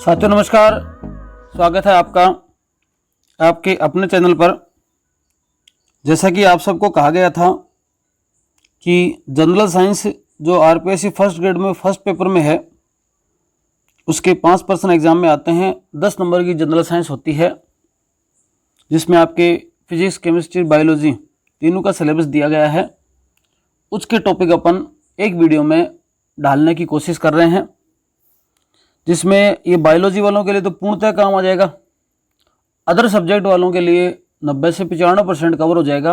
साथियों नमस्कार, स्वागत है आपका आपके अपने चैनल पर। जैसा कि आप सबको कहा गया था कि जनरल साइंस जो आरपीएससी फर्स्ट ग्रेड में फर्स्ट पेपर में है उसके 5% एग्जाम में आते हैं। 10 नंबर की जनरल साइंस होती है जिसमें आपके फिजिक्स, केमिस्ट्री, बायोलॉजी तीनों का सिलेबस दिया गया है। उसके टॉपिक अपन एक वीडियो में डालने की कोशिश कर रहे हैं, जिसमें ये बायोलॉजी वालों के लिए तो पूर्णतः काम आ जाएगा, अदर सब्जेक्ट वालों के लिए 90 से 95% कवर हो जाएगा।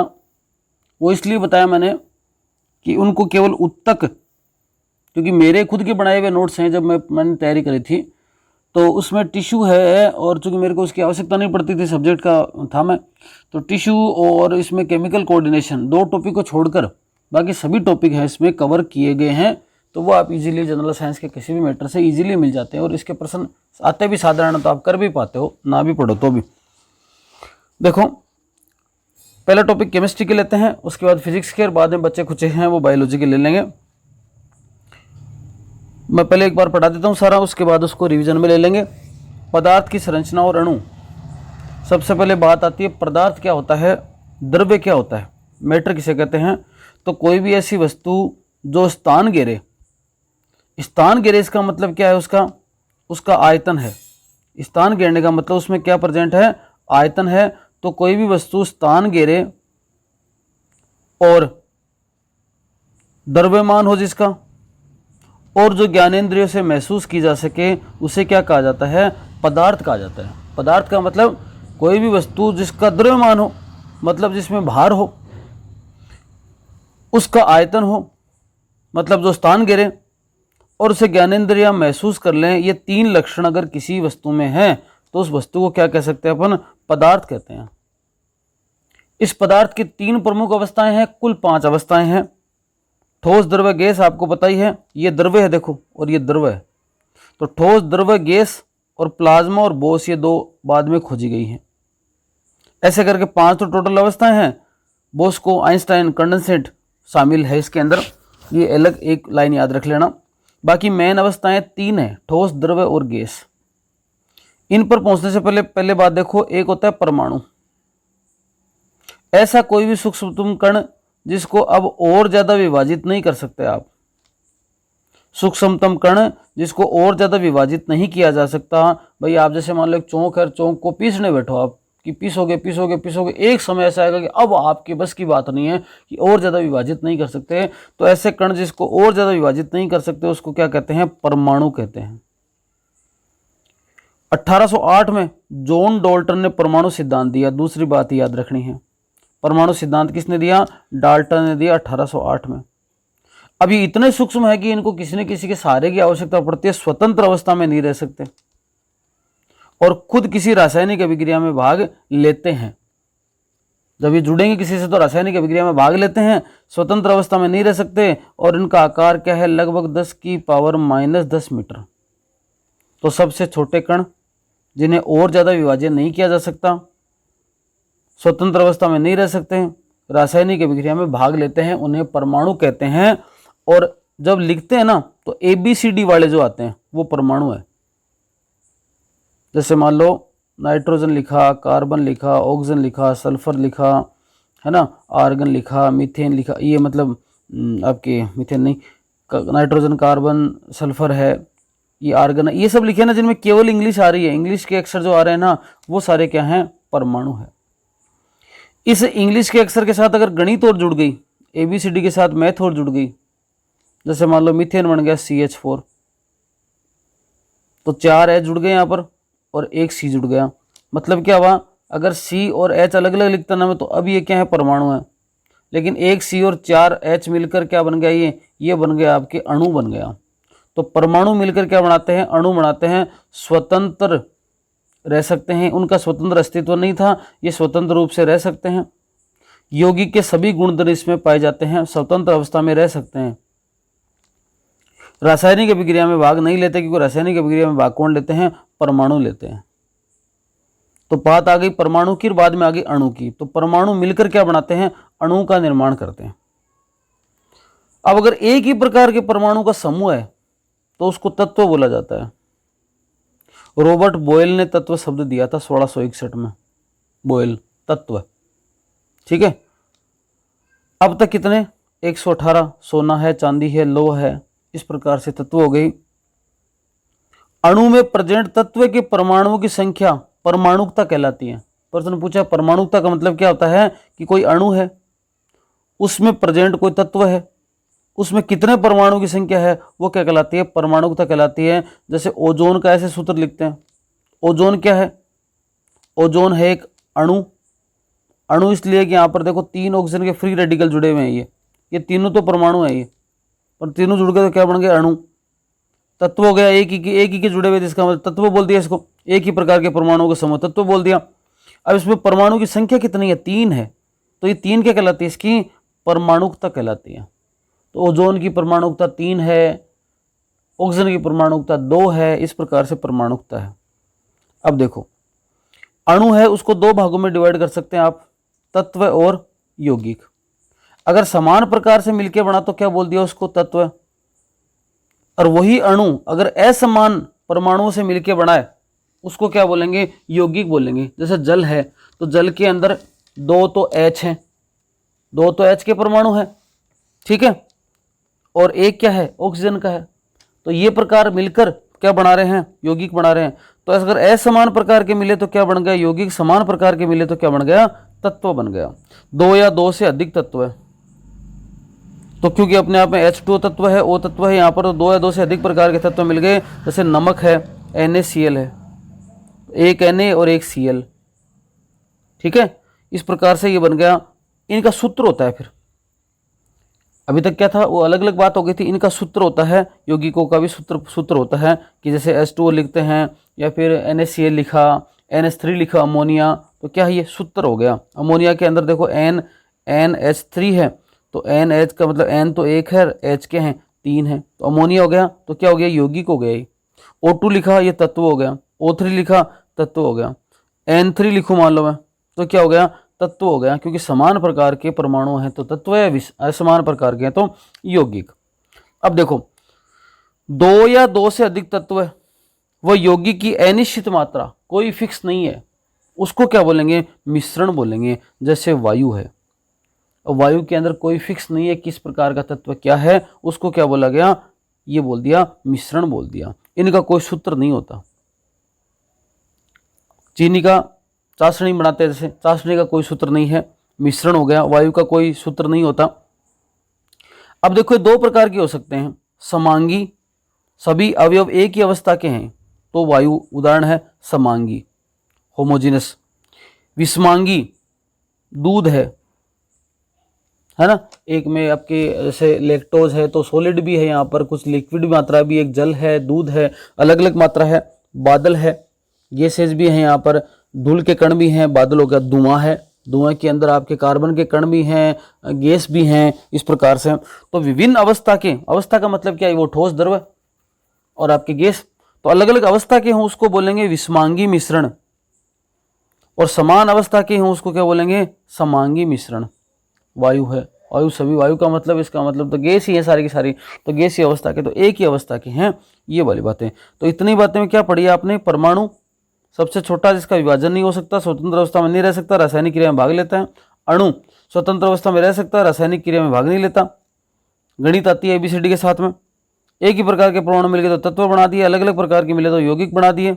वो इसलिए बताया मैंने कि उनको केवल उत्तक, क्योंकि मेरे खुद के बनाए हुए नोट्स हैं, जब मैंने तैयारी करी थी तो उसमें टिश्यू है, और चूँकि मेरे को उसकी आवश्यकता नहीं पड़ती थी, सब्जेक्ट का था मैं, तो टिश्यू और इसमें केमिकल कोऑर्डिनेशन 2 टॉपिक को छोड़कर बाकी सभी टॉपिक हैं इसमें कवर किए गए हैं। तो वो आप इजीली जनरल साइंस के किसी भी मैटर से इजीली मिल जाते हैं, और इसके प्रश्न आते भी साधारण, तो आप कर भी पाते हो, ना भी पढ़ो तो भी। देखो, पहला टॉपिक केमिस्ट्री के लेते हैं, उसके बाद फिजिक्स के, और बाद में बच्चे कुछ हैं वो बायोलॉजी के ले लेंगे। मैं पहले एक बार पढ़ा देता हूँ सारा, उसके बाद उसको रिवीजन में ले लेंगे। पदार्थ की संरचना और अणु। सबसे पहले बात आती है पदार्थ क्या होता है, द्रव्य क्या होता है, मैटर किसे कहते हैं। तो कोई भी ऐसी वस्तु जो स्थान घेरे, स्थान घेरे इसका मतलब क्या है, उसका आयतन है। स्थान घेरने का मतलब उसमें क्या प्रेजेंट है, आयतन है। तो कोई भी वस्तु स्थान घेरे और द्रव्यमान हो जिसका, और जो ज्ञानेंद्रियों से महसूस की जा सके, उसे क्या कहा जाता है, पदार्थ कहा जाता है। पदार्थ का मतलब कोई भी वस्तु जिसका द्रव्यमान हो, मतलब जिसमें भार हो, उसका आयतन हो, मतलब जो स्थान घेरे, और उसे ज्ञानेंद्रियां महसूस कर लें। ये 3 लक्षण अगर किसी वस्तु में हैं तो उस वस्तु को क्या कह सकते हैं अपन, पदार्थ कहते हैं। इस पदार्थ की 3 प्रमुख अवस्थाएं हैं, कुल 5 अवस्थाएं हैं। ठोस, द्रव्य, गैस, आपको पता ही है, ये द्रव्य है देखो, और ये द्रव्य है। तो ठोस, द्रव्य, गैस और प्लाज्मा और बोस, ये 2 बाद में खोजी गई हैं। ऐसे करके 5 तो टोटल अवस्थाएं हैं। बोस्को, आइंस्टाइन, कंडेंसेट शामिल है इसके अंदर, ये अलग एक लाइन याद रख लेना। बाकी मेन अवस्थाएं 3 हैं, ठोस, द्रव्य और गैस। इन पर पहुंचने से पहले बात देखो, एक होता है परमाणु। ऐसा कोई भी सूक्ष्मतम कण जिसको अब और ज्यादा विभाजित नहीं कर सकते आप, सूक्ष्मतम कण जिसको और ज्यादा विभाजित नहीं किया जा सकता। भाई आप जैसे मान लो एक चौक है, चौक को पीसने बैठो आप, कि पीसोगे, एक समय ऐसा आएगा कि अब आपके बस की बात नहीं है कि और ज्यादा विभाजित नहीं कर सकते। तो ऐसे कण जिसको और ज्यादा विभाजित नहीं कर सकते उसको क्या कहते हैं, परमाणु कहते हैं। 1808 में जॉन डाल्टन ने परमाणु सिद्धांत दिया। दूसरी बात याद रखनी है, परमाणु सिद्धांत किसने दिया, डाल्टन ने दिया 1808 में। अभी इतने सूक्ष्म है कि इनको किसी न किसी के सहारे की आवश्यकता पड़ती है, स्वतंत्र अवस्था में नहीं रह सकते, और खुद किसी रासायनिक अभिक्रिया में भाग लेते हैं। जब ये जुड़ेंगे किसी से तो रासायनिक अभिक्रिया में भाग लेते हैं, स्वतंत्र अवस्था में नहीं रह सकते। और इनका आकार क्या है, लगभग 10 की पावर -10 मीटर। तो सबसे छोटे कण जिन्हें और ज्यादा विभाजन नहीं किया जा सकता, स्वतंत्र अवस्था में नहीं रह सकते, रासायनिक अभिक्रिया में भाग लेते हैं, उन्हें परमाणु कहते हैं। और जब लिखते हैं ना तो ABCD वाले जो आते हैं वो परमाणु है। जैसे मान लो नाइट्रोजन लिखा, कार्बन लिखा, ऑक्सीजन लिखा, सल्फर लिखा, है ना, आर्गन लिखा, मीथेन लिखा, ये मतलब आपके मीथेन नहीं, नाइट्रोजन, कार्बन, सल्फर है, ये आर्गन है, ये सब लिखे ना जिनमें केवल इंग्लिश आ रही है, इंग्लिश के अक्षर जो आ रहे हैं ना वो सारे क्या हैं, परमाणु है। इस इंग्लिश के अक्षर के साथ अगर गणित और जुड़ गई, ABCD के साथ मैथ और जुड़ गई, जैसे मान लो मीथेन बन गया CH4, तो 4 H जुड़ गए यहाँ पर और 1 C जुड़ गया। मतलब क्या हुआ, अगर C और H अलग अलग लिखता ना मैं, तो अब ये क्या है, परमाणु है। लेकिन 1 C और 4 H मिलकर क्या बन गया, ये बन गया आपके अणु बन गया। तो परमाणु मिलकर क्या बनाते हैं, अणु बनाते हैं। स्वतंत्र रह सकते हैं, उनका स्वतंत्र अस्तित्व नहीं था, ये स्वतंत्र रूप से रह सकते हैं। यौगिक के सभी गुणधर्म इसमें पाए जाते हैं, स्वतंत्र अवस्था में रह सकते हैं। रासायनिक अभिक्रिया में भाग नहीं लेते, क्योंकि रासायनिक अभिक्रिया में भाग कौन लेते हैं, परमाणु लेते हैं। तो बात आ गई परमाणु की, बाद में आ गई अणु की। तो परमाणु मिलकर क्या बनाते हैं, अणु का निर्माण करते हैं। अब अगर एक ही प्रकार के परमाणु का समूह है तो उसको तत्व बोला जाता है। रॉबर्ट बॉयल ने तत्व शब्द दिया था 1661 में, बॉयल तत्व, ठीक है। अब तक कितने, 118, सोना है, चांदी है, लोह है, इस प्रकार से तत्व हो गई। अणु में प्रेजेंट तत्व के परमाणुओं की संख्या परमाणुकता कहलाती है। प्रश्न पूछा परमाणुकता का मतलब क्या होता है कि कोई अणु है, उसमें प्रेजेंट कोई तत्व है, उसमें कितने परमाणु की संख्या है, वो क्या कहलाती है, परमाणुकता कहलाती है। जैसे ओजोन का ऐसे सूत्र लिखते हैं। ओजोन क्या है, ओजोन है एक अणु, अणु इसलिए कि यहाँ पर देखो 3 ऑक्सीजन के फ्री रेडिकल जुड़े हुए हैं, ये तीनों तो परमाणु है, ये पर तीनों जुड़ गए तो क्या बन गया, अणु। तत्व हो गया एक ही के जुड़े हुए, जिसका मतलब तत्व बोल दिया इसको, एक ही प्रकार के परमाणुओं का समूह तत्व बोल दिया। अब इसमें परमाणु की संख्या कितनी है, 3 है, तो ये 3 क्या कहलाती है, इसकी परमाणुकता कहलाती है। तो ओजोन की परमाणुकता 3 है, ऑक्सीजन की परमाणुकता 2 है, इस प्रकार से परमाणुकता है। अब देखो अणु है उसको 2 भागों में डिवाइड कर सकते हैं आप, तत्व और यौगिक। अगर समान प्रकार से मिलकर बना तो क्या बोल दिया उसको, तत्व। और वही अणु अगर असमान परमाणुओं से मिलकर बना है उसको क्या बोलेंगे, यौगिक बोलेंगे। जैसे जल है तो जल के अंदर 2 तो H हैं, 2 तो H के परमाणु हैं, ठीक है, और एक क्या है, ऑक्सीजन का है। तो ये प्रकार मिलकर क्या बना रहे हैं, यौगिक बना रहे हैं। तो अगर असमान प्रकार के मिले तो क्या बन गया, यौगिक। समान प्रकार के मिले तो क्या बन गया, तत्व बन गया। 2 या 2 से अधिक तत्व है तो क्योंकि अपने आप में H2O तत्व है, O तत्व है यहाँ पर, तो 2 या 2 से अधिक प्रकार के तत्व मिल गए। जैसे नमक है, NaCl है, एक Na और एक Cl, ठीक है। इस प्रकार से ये बन गया। इनका सूत्र होता है, फिर अभी तक क्या था वो अलग अलग बात हो गई थी, इनका सूत्र होता है, यौगिकों का भी सूत्र होता है कि जैसे H2O लिखते हैं या फिर NaCl लिखा, NH3 लिखा, अमोनिया, तो क्या है ये सूत्र हो गया। अमोनिया के अंदर देखो NH3 है, तो NH का मतलब N तो 1 है, H के हैं 3 है, तो अमोनिया हो गया, तो क्या हो गया, यौगिक हो गया। O2 लिखा, ये तत्व हो गया। O3 लिखा, तत्व हो गया। N3 लिखूं मान लो मैं, तो क्या हो गया, तत्व हो गया, क्योंकि समान प्रकार के परमाणु हैं तो तत्व है, असमान प्रकार के हैं तो यौगिक। अब देखो 2 या 2 से अधिक तत्व है, वह यौगिक की अनिश्चित मात्रा, कोई फिक्स नहीं है, उसको क्या बोलेंगे, मिश्रण बोलेंगे। जैसे वायु है, वायु के अंदर कोई फिक्स नहीं है किस प्रकार का तत्व क्या है, उसको क्या बोला गया, ये बोल दिया मिश्रण बोल दिया। इनका कोई सूत्र नहीं होता। चीनी का चाशनी बनाते हैं, जैसे चाशनी का कोई सूत्र नहीं है, मिश्रण हो गया। वायु का कोई सूत्र नहीं होता। अब देखो 2 प्रकार के हो सकते हैं, समांगी, सभी अवयव एक ही अवस्था के हैं तो वायु उदाहरण है समांगी, होमोजीनस। विषमांगी, दूध है ना, एक में आपके जैसे लैक्टोज है तो सॉलिड भी है, यहाँ पर कुछ लिक्विड मात्रा भी, एक जल है, दूध है, अलग अलग मात्रा है। बादल है, गैसेज भी है, यहाँ पर धूल के कण भी हैं, बादल हो गया। धुआं है, धुआं के अंदर आपके कार्बन के कण भी हैं, गैस भी हैं, इस प्रकार से। तो विभिन्न अवस्था के, अवस्था का मतलब क्या है, वो ठोस, द्रव और आपके गैस, तो अलग अलग अवस्था के हों उसको बोलेंगे विषमांगी मिश्रण, और समान अवस्था के हों उसको क्या बोलेंगे, समांगी मिश्रण। वायु है, वायु सभी, वायु का मतलब, इसका मतलब तो गैस ही है सारी की सारी, तो गैस ही अवस्था के, तो एक ही अवस्था के हैं, ये वाली बातें। तो इतनी बातें में क्या पढ़ी आपने, परमाणु सबसे छोटा जिसका विभाजन नहीं हो सकता, स्वतंत्र अवस्था में नहीं रह सकता, रासायनिक क्रिया में भाग लेता है। अणु स्वतंत्र अवस्था में रह सकता है, रासायनिक क्रिया में भाग नहीं लेता। गणित आती है ABCD के साथ में। एक ही प्रकार के परमाणु मिल गए तो तत्व बना दिए, अलग अलग प्रकार के मिले तो यौगिक बना दिए।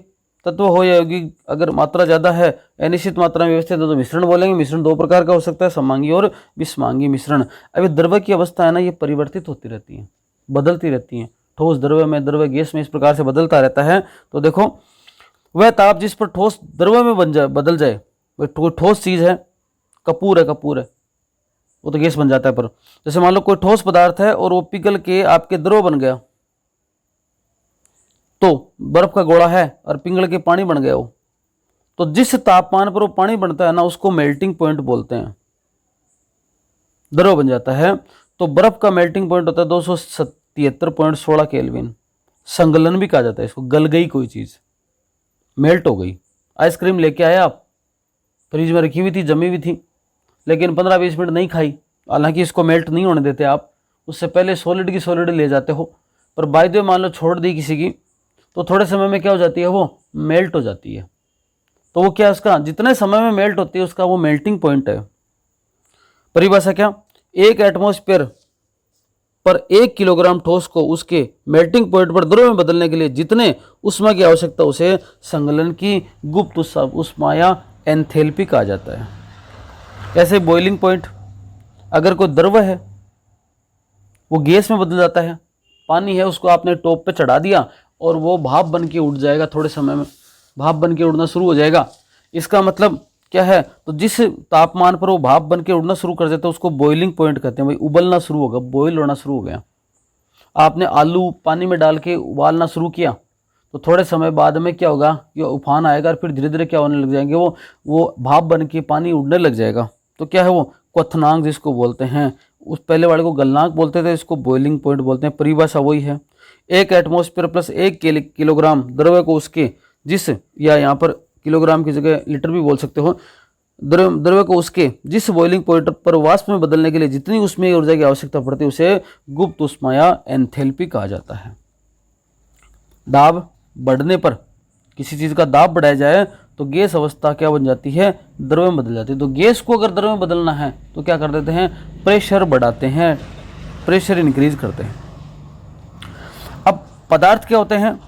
तत्व हो या यौगिक अगर मात्रा ज़्यादा है, अनिश्चित मात्रा में व्यवस्थित है तो मिश्रण बोलेंगे। मिश्रण 2 प्रकार का हो सकता है, समांगी और विषमांगी मिश्रण। अब द्रव्य की अवस्था है ना, ये परिवर्तित होती रहती है, बदलती रहती है, ठोस द्रव्य में, द्रव्य गैस में, इस प्रकार से बदलता रहता है। तो देखो वह ताप जिस पर ठोस द्रव्य में बदल जाए, वह ठोस चीज है, कपूर है, कपूर है, वो तो गैस बन जाता है। पर जैसे मान लो कोई ठोस पदार्थ है और वो पिघल के आपके द्रव बन गया, तो बर्फ का गोला है और पिघल के पानी बन गया वो, तो जिस तापमान पर वो पानी बनता है ना, उसको मेल्टिंग पॉइंट बोलते हैं, द्रव बन जाता है। तो बर्फ का मेल्टिंग पॉइंट होता है 277.16 केल्विन। संगलन भी कहा जाता है इसको, गल गई कोई चीज, मेल्ट हो गई। आइसक्रीम लेके आए आप, फ्रिज में रखी हुई थी, जमी हुई थी, लेकिन 15-20 मिनट नहीं खाई, हालांकि इसको मेल्ट नहीं होने देते आप, उससे पहले सॉलिड की सॉलिड ले जाते हो। पर बाय द वे मान लो छोड़ दी किसी की, तो थोड़े समय में क्या हो जाती है, वो मेल्ट हो जाती है। तो वो क्या है, उसका जितने समय में मेल्ट होती है उसका वो मेल्टिंग पॉइंट है। परिभाषा क्या, एक एटमॉस्फेयर पर 1 किलोग्राम ठोस को उसके मेल्टिंग पॉइंट पर द्रव में बदलने के लिए जितने उष्मा की आवश्यकता उसे संगलन की गुप्त उष्मा या एंथैल्पी कहा जाता है। ऐसे बॉइलिंग पॉइंट, अगर कोई द्रव है वो गैस में बदल जाता है, पानी है उसको आपने टॉप पे चढ़ा दिया और वो भाप बन के उड़ जाएगा, थोड़े समय में भाप बन के उड़ना शुरू हो जाएगा। इसका मतलब क्या है, तो जिस तापमान पर वो भाप बन के उड़ना शुरू कर देता है उसको बॉइलिंग पॉइंट कहते हैं। भाई उबलना शुरू होगा, बॉइल होना शुरू हो गया। आपने आलू पानी में डाल के उबालना शुरू किया तो थोड़े समय बाद में क्या होगा, ये उफान आएगा और फिर धीरे धीरे क्या होने लग जाएंगे, वो भाप बन के पानी उड़ने लग जाएगा। तो क्या है वो क्वथनांक जिसको बोलते हैं, उस पहले वाले को गलनांक बोलते थे, इसको बॉइलिंग पॉइंट बोलते हैं। परिभाषा वही है, 1 एटमॉस्फेयर प्लस 1 किलोग्राम द्रव्य को उसके जिस, या यहाँ पर किलोग्राम की जगह लीटर भी बोल सकते हो, द्रव्य को उसके जिस बॉइलिंग पॉइंट पर वाष्प में बदलने के लिए जितनी ऊष्मीय ऊर्जा की आवश्यकता पड़ती है उसे गुप्त ऊष्मा या एंथैल्पी कहा जाता है। दाब बढ़ने पर, किसी चीज का दाब बढ़ाया जाए तो गैस अवस्था क्या बन जाती है, द्रव में बदल जाती है। तो गैस को अगर द्रव में बदलना है तो क्या कर देते हैं, प्रेशर बढ़ाते हैं, प्रेशर इंक्रीज करते हैं। अब पदार्थ क्या होते हैं,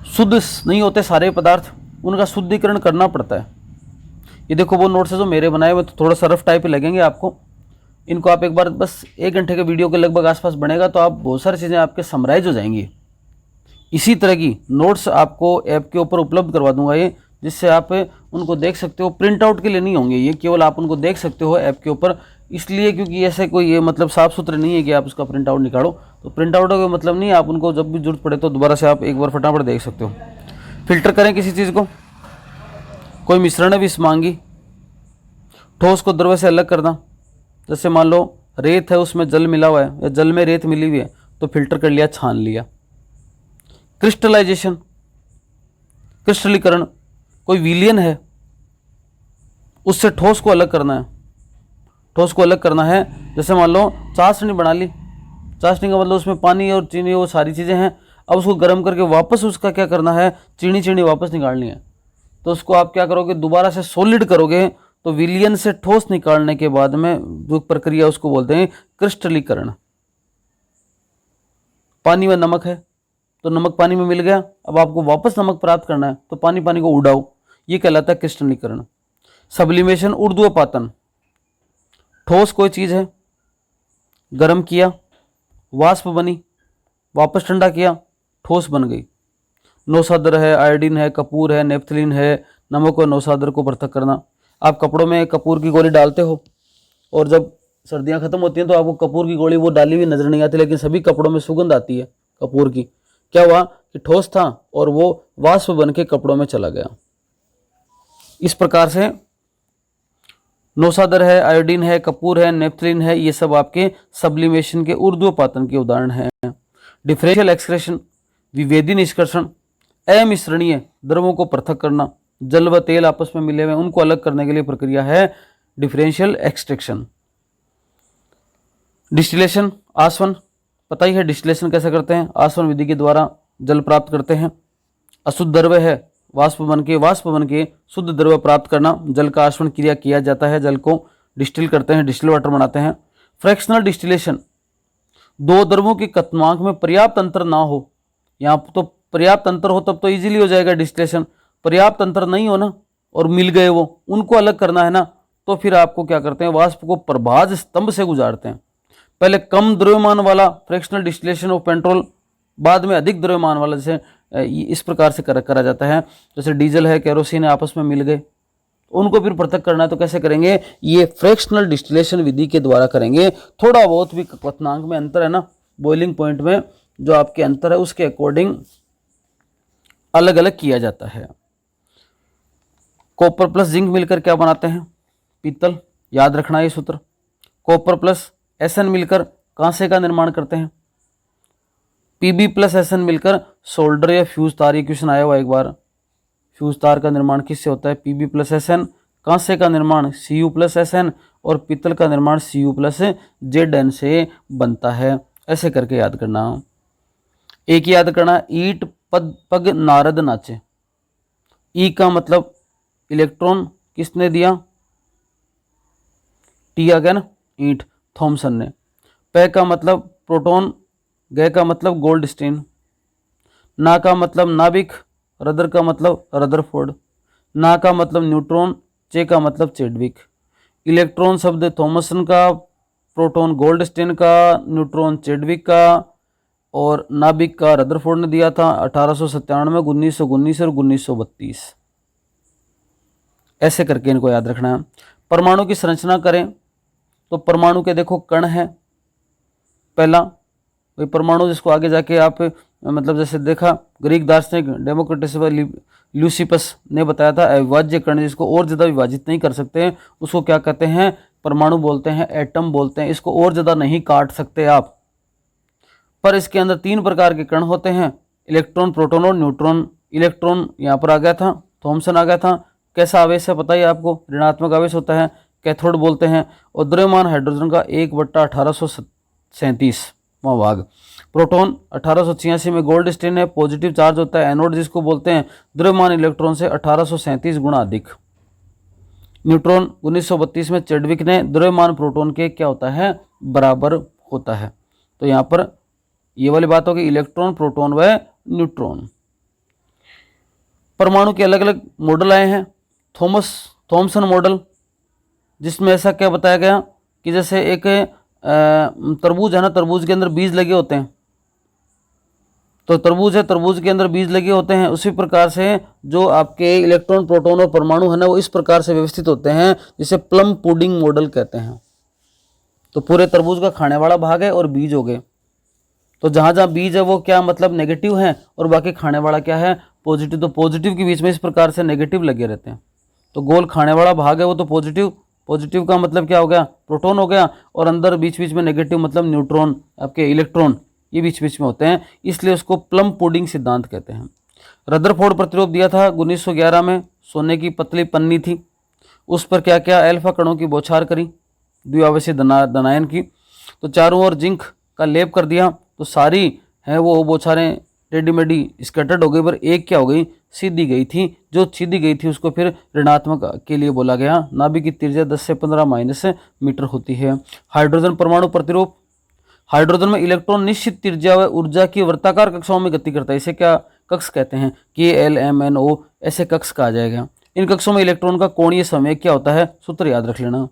शुद्ध नहीं होते सारे पदार्थ, उनका शुद्धिकरण करना पड़ता है। ये देखो वो नोट्स है जो मेरे बनाए हुए, तो थोड़ा सा रफ टाइप लगेंगे आपको। इनको आप एक बार बस 1 घंटे के वीडियो के लगभग आसपास बनेगा तो आप बहुत सारी चीज़ें आपके समराइज हो जाएंगी। इसी तरह की नोट्स आपको ऐप के ऊपर उपलब्ध करवा दूंगा ये, जिससे आप उनको देख सकते हो। प्रिंट आउट के लिए नहीं होंगे ये, केवल आप उनको देख सकते हो ऐप के ऊपर, इसलिए क्योंकि ऐसे कोई ये मतलब साफ सुथरे नहीं है कि आप उसका प्रिंट आउट निकालो। तो प्रिंट आउट का मतलब नहीं है, आप उनको जब भी जरूरत पड़े तो दोबारा से आप एक बार फटाफट देख सकते हो। फिल्टर करें किसी चीज़ को, कोई मिश्रण है विषमांगी, ठोस को द्रव से अलग करना। जैसे मान लो रेत है उसमें जल मिला हुआ है या जल में रेत मिली हुई है, तो फिल्टर कर लिया, छान लिया। क्रिस्टलाइजेशन, क्रिस्टलीकरण, कोई विलियन है उससे ठोस को अलग करना है, ठोस को अलग करना है। जैसे मान लो चाशनी बना ली, चाशनी का मतलब उसमें पानी और चीनी वो सारी चीज़ें हैं, अब उसको गर्म करके वापस उसका क्या करना है, चीनी चीनी वापस निकालनी है। तो उसको आप क्या करोगे, दोबारा से सॉलिड करोगे, तो विलियन से ठोस निकालने के बाद में जो प्रक्रिया उसको बोलते हैं क्रिस्टलीकरण। पानी में नमक है तो नमक पानी में मिल गया, अब आपको वापस नमक प्राप्त करना है तो पानी पानी को उड़ाओ, ये कहलाता है क्रिस्टलीकरण। सब्लिमेशन, ऊर्ध्वपातन, ठोस कोई चीज़ है, गर्म किया, वाष्प बनी, वापस ठंडा किया, ठोस बन गई। नौसादर है, आयोडीन है, कपूर है, नेफ्थलीन है, नमक और नौसादर को पृथक करना। आप कपड़ों में कपूर की गोली डालते हो और जब सर्दियां खत्म होती हैं तो आपको कपूर की गोली वो डाली हुई नजर नहीं आती, लेकिन सभी कपड़ों में सुगंध आती है कपूर की। क्या हुआ कि ठोस था और वो वाष्प बन के कपड़ों में चला गया। इस प्रकार से नौसादर है, आयोडीन है, कपूर है, नेफ्थलीन है, ये सब आपके सब्लिमेशन के ऊर्ध्वपातन के उदाहरण हैं। डिफरेंशियल एक्सक्रेशन, विभेदी निष्कर्षण, अमिश्रणीय द्रवों को पृथक करना, जल व तेल आपस में मिले हुए उनको अलग करने के लिए प्रक्रिया है डिफरेंशियल एक्सट्रैक्शन। डिस्टिलेशन, आसवन, पता ही है डिस्टिलेशन कैसे करते हैं, आसवन विधि के द्वारा जल प्राप्त करते हैं। अशुद्ध द्रव्य है, वाष्प बन के शुद्ध द्रव्य प्राप्त करना, जल का आसवन क्रिया किया जाता है, जल को डिस्टिल करते हैं, डिस्टिल वाटर बनाते हैं। फ्रैक्शनल डिस्टिलेशन, दो द्रवों के क्वथनांक में पर्याप्त अंतर ना हो, यहाँ तो पर्याप्त अंतर हो तब तो इजीली हो जाएगा डिस्टिलेशन, पर्याप्त अंतर नहीं हो ना और मिल गए वो, उनको अलग करना है ना, तो फिर आपको क्या करते हैं, वाष्प को प्रभाज स्तंभ से गुजारते हैं। पहले कम द्रव्यमान वाला फ्रैक्शनल डिस्टिलेशन ऑफ पेट्रोल, बाद में अधिक द्रव्यमान वाला, जैसे इस प्रकार से करा जाता है। जैसे डीजल है, केरोसिन है, आपस में मिल गए, उनको फिर पृथक करना है तो कैसे करेंगे, ये फ्रैक्शनल डिस्टिलेशन विधि के द्वारा करेंगे। थोड़ा बहुत भी क्वथनांक में अंतर है ना, बॉइलिंग पॉइंट में जो आपके अंतर है उसके अकॉर्डिंग अलग अलग किया जाता है। कॉपर प्लस जिंक मिलकर क्या बनाते हैं, पीतल, याद रखना ये सूत्र। कॉपर प्लस एसएन मिलकर कांसे का निर्माण करते हैं। पीबी प्लस एसएन मिलकर सोल्डर या फ्यूज तार, ये क्वेश्चन आया हुआ एक बार, फ्यूज तार का निर्माण किससे होता है, पीबी प्लस एसएन। कांसे का निर्माण सीयू प्लस एसएन और पीतल का निर्माण सीयू प्लस जेडएन से बनता है। ऐसे करके याद करना। एक याद करना, ईट पग नारद नाचे, ई का मतलब इलेक्ट्रॉन किसने दिया, टी आ गया ना, ईंट, थॉमसन ने। पे का मतलब प्रोटॉन, गे का मतलब गोल्डस्टीन, ना का मतलब नाभिक, रदर का मतलब रदरफोर्ड, ना का मतलब न्यूट्रॉन, चे का मतलब चेडविक। इलेक्ट्रॉन शब्द थॉमसन का, प्रोटॉन गोल्डस्टीन का, न्यूट्रॉन चेडविक का और नाभिक का रदरफोर्ड ने दिया था 1897, 1919 और 1932। ऐसे करके इनको याद रखना है। परमाणु की संरचना करें तो परमाणु के देखो कण है, पहला वही परमाणु जिसको आगे जाके आप मतलब जैसे देखा ग्रीक दार्शनिक डेमोक्रिटस ल्यूसिपस ने बताया था, अविभाज्य कण जिसको और ज़्यादा विभाजित नहीं कर सकते उसको क्या कहते हैं, परमाणु बोलते हैं, एटम बोलते हैं। इसको और ज़्यादा नहीं काट सकते आप। पर इसके अंदर 3 प्रकार के कण होते हैं, इलेक्ट्रॉन, प्रोटॉन और न्यूट्रॉन। इलेक्ट्रॉन यहाँ पर आ गया था, थॉमसन आ गया था। कैसा आवेश है पता ही आपको, ऋणात्मक आवेश होता है, कैथोड बोलते हैं। और द्रव्यमान हाइड्रोजन का 1/1837वां भाग। प्रोटॉन 1886 में गोल्डस्टीन है, पॉजिटिव चार्ज होता है, एनोड जिसको बोलते हैं, द्रव्यमान इलेक्ट्रॉन से 1837 गुना अधिक। न्यूट्रॉन 1932 में चेडविक ने, द्रव्यमान प्रोटॉन के क्या होता है, बराबर होता है। तो यहाँ पर ये वाली बात होगी, इलेक्ट्रॉन, प्रोटॉन व न्यूट्रॉन। परमाणु के अलग अलग मॉडल आए हैं। थॉमसन मॉडल, जिसमें ऐसा क्या बताया गया कि जैसे एक तरबूज है ना, तरबूज के अंदर बीज लगे होते हैं, तो तरबूज है, तरबूज के अंदर बीज लगे होते हैं। उसी प्रकार से जो आपके इलेक्ट्रॉन, प्रोटॉन और परमाणु है ना, वो इस प्रकार से व्यवस्थित होते हैं, जिसे प्लम पुडिंग मॉडल कहते हैं। तो पूरे तरबूज का खाने वाला भाग है और बीज हो गए, तो जहाँ जहाँ बीज है वो क्या मतलब नेगेटिव है और बाकी खाने वाला क्या है, पॉजिटिव। तो पॉजिटिव के बीच में इस प्रकार से नेगेटिव लगे रहते हैं। तो गोल खाने वाला भाग है वो तो पॉजिटिव, पॉजिटिव का मतलब क्या हो गया, प्रोटॉन हो गया, और अंदर बीच बीच में नेगेटिव मतलब न्यूट्रॉन, आपके इलेक्ट्रॉन, ये बीच बीच में होते हैं, इसलिए उसको प्लम पुडिंग सिद्धांत कहते हैं। रदरफोर्ड प्रतिरूप दिया था 1911 में, सोने की पतली पन्नी थी, उस पर क्या क्या अल्फा कणों की बौछार करी, द्विआवेशी धनायन की, तो चारों ओर जिंक का लेप कर दिया, तो सारी है वो बौछारें टेढ़ी मेढ़ी स्कैटर्ड हो गई, पर एक क्या हो गई, सीधी गई थी। जो सीधी गई थी उसको फिर ऋणात्मक के लिए बोला गया। नाभिक की त्रिज्या 10 से 15 माइनस मीटर होती है। हाइड्रोजन परमाणु प्रतिरूप, हाइड्रोजन में इलेक्ट्रॉन निश्चित त्रिज्या व ऊर्जा की वृत्ताकार कक्षाओं में गति करता है। इसे क्या कक्ष कहते हैं, KLMNO, ऐसे कक्ष कहा जाएगा। इन कक्षों में इलेक्ट्रॉन का कोणीय संवेग क्या होता है, सूत्र याद रख लेना,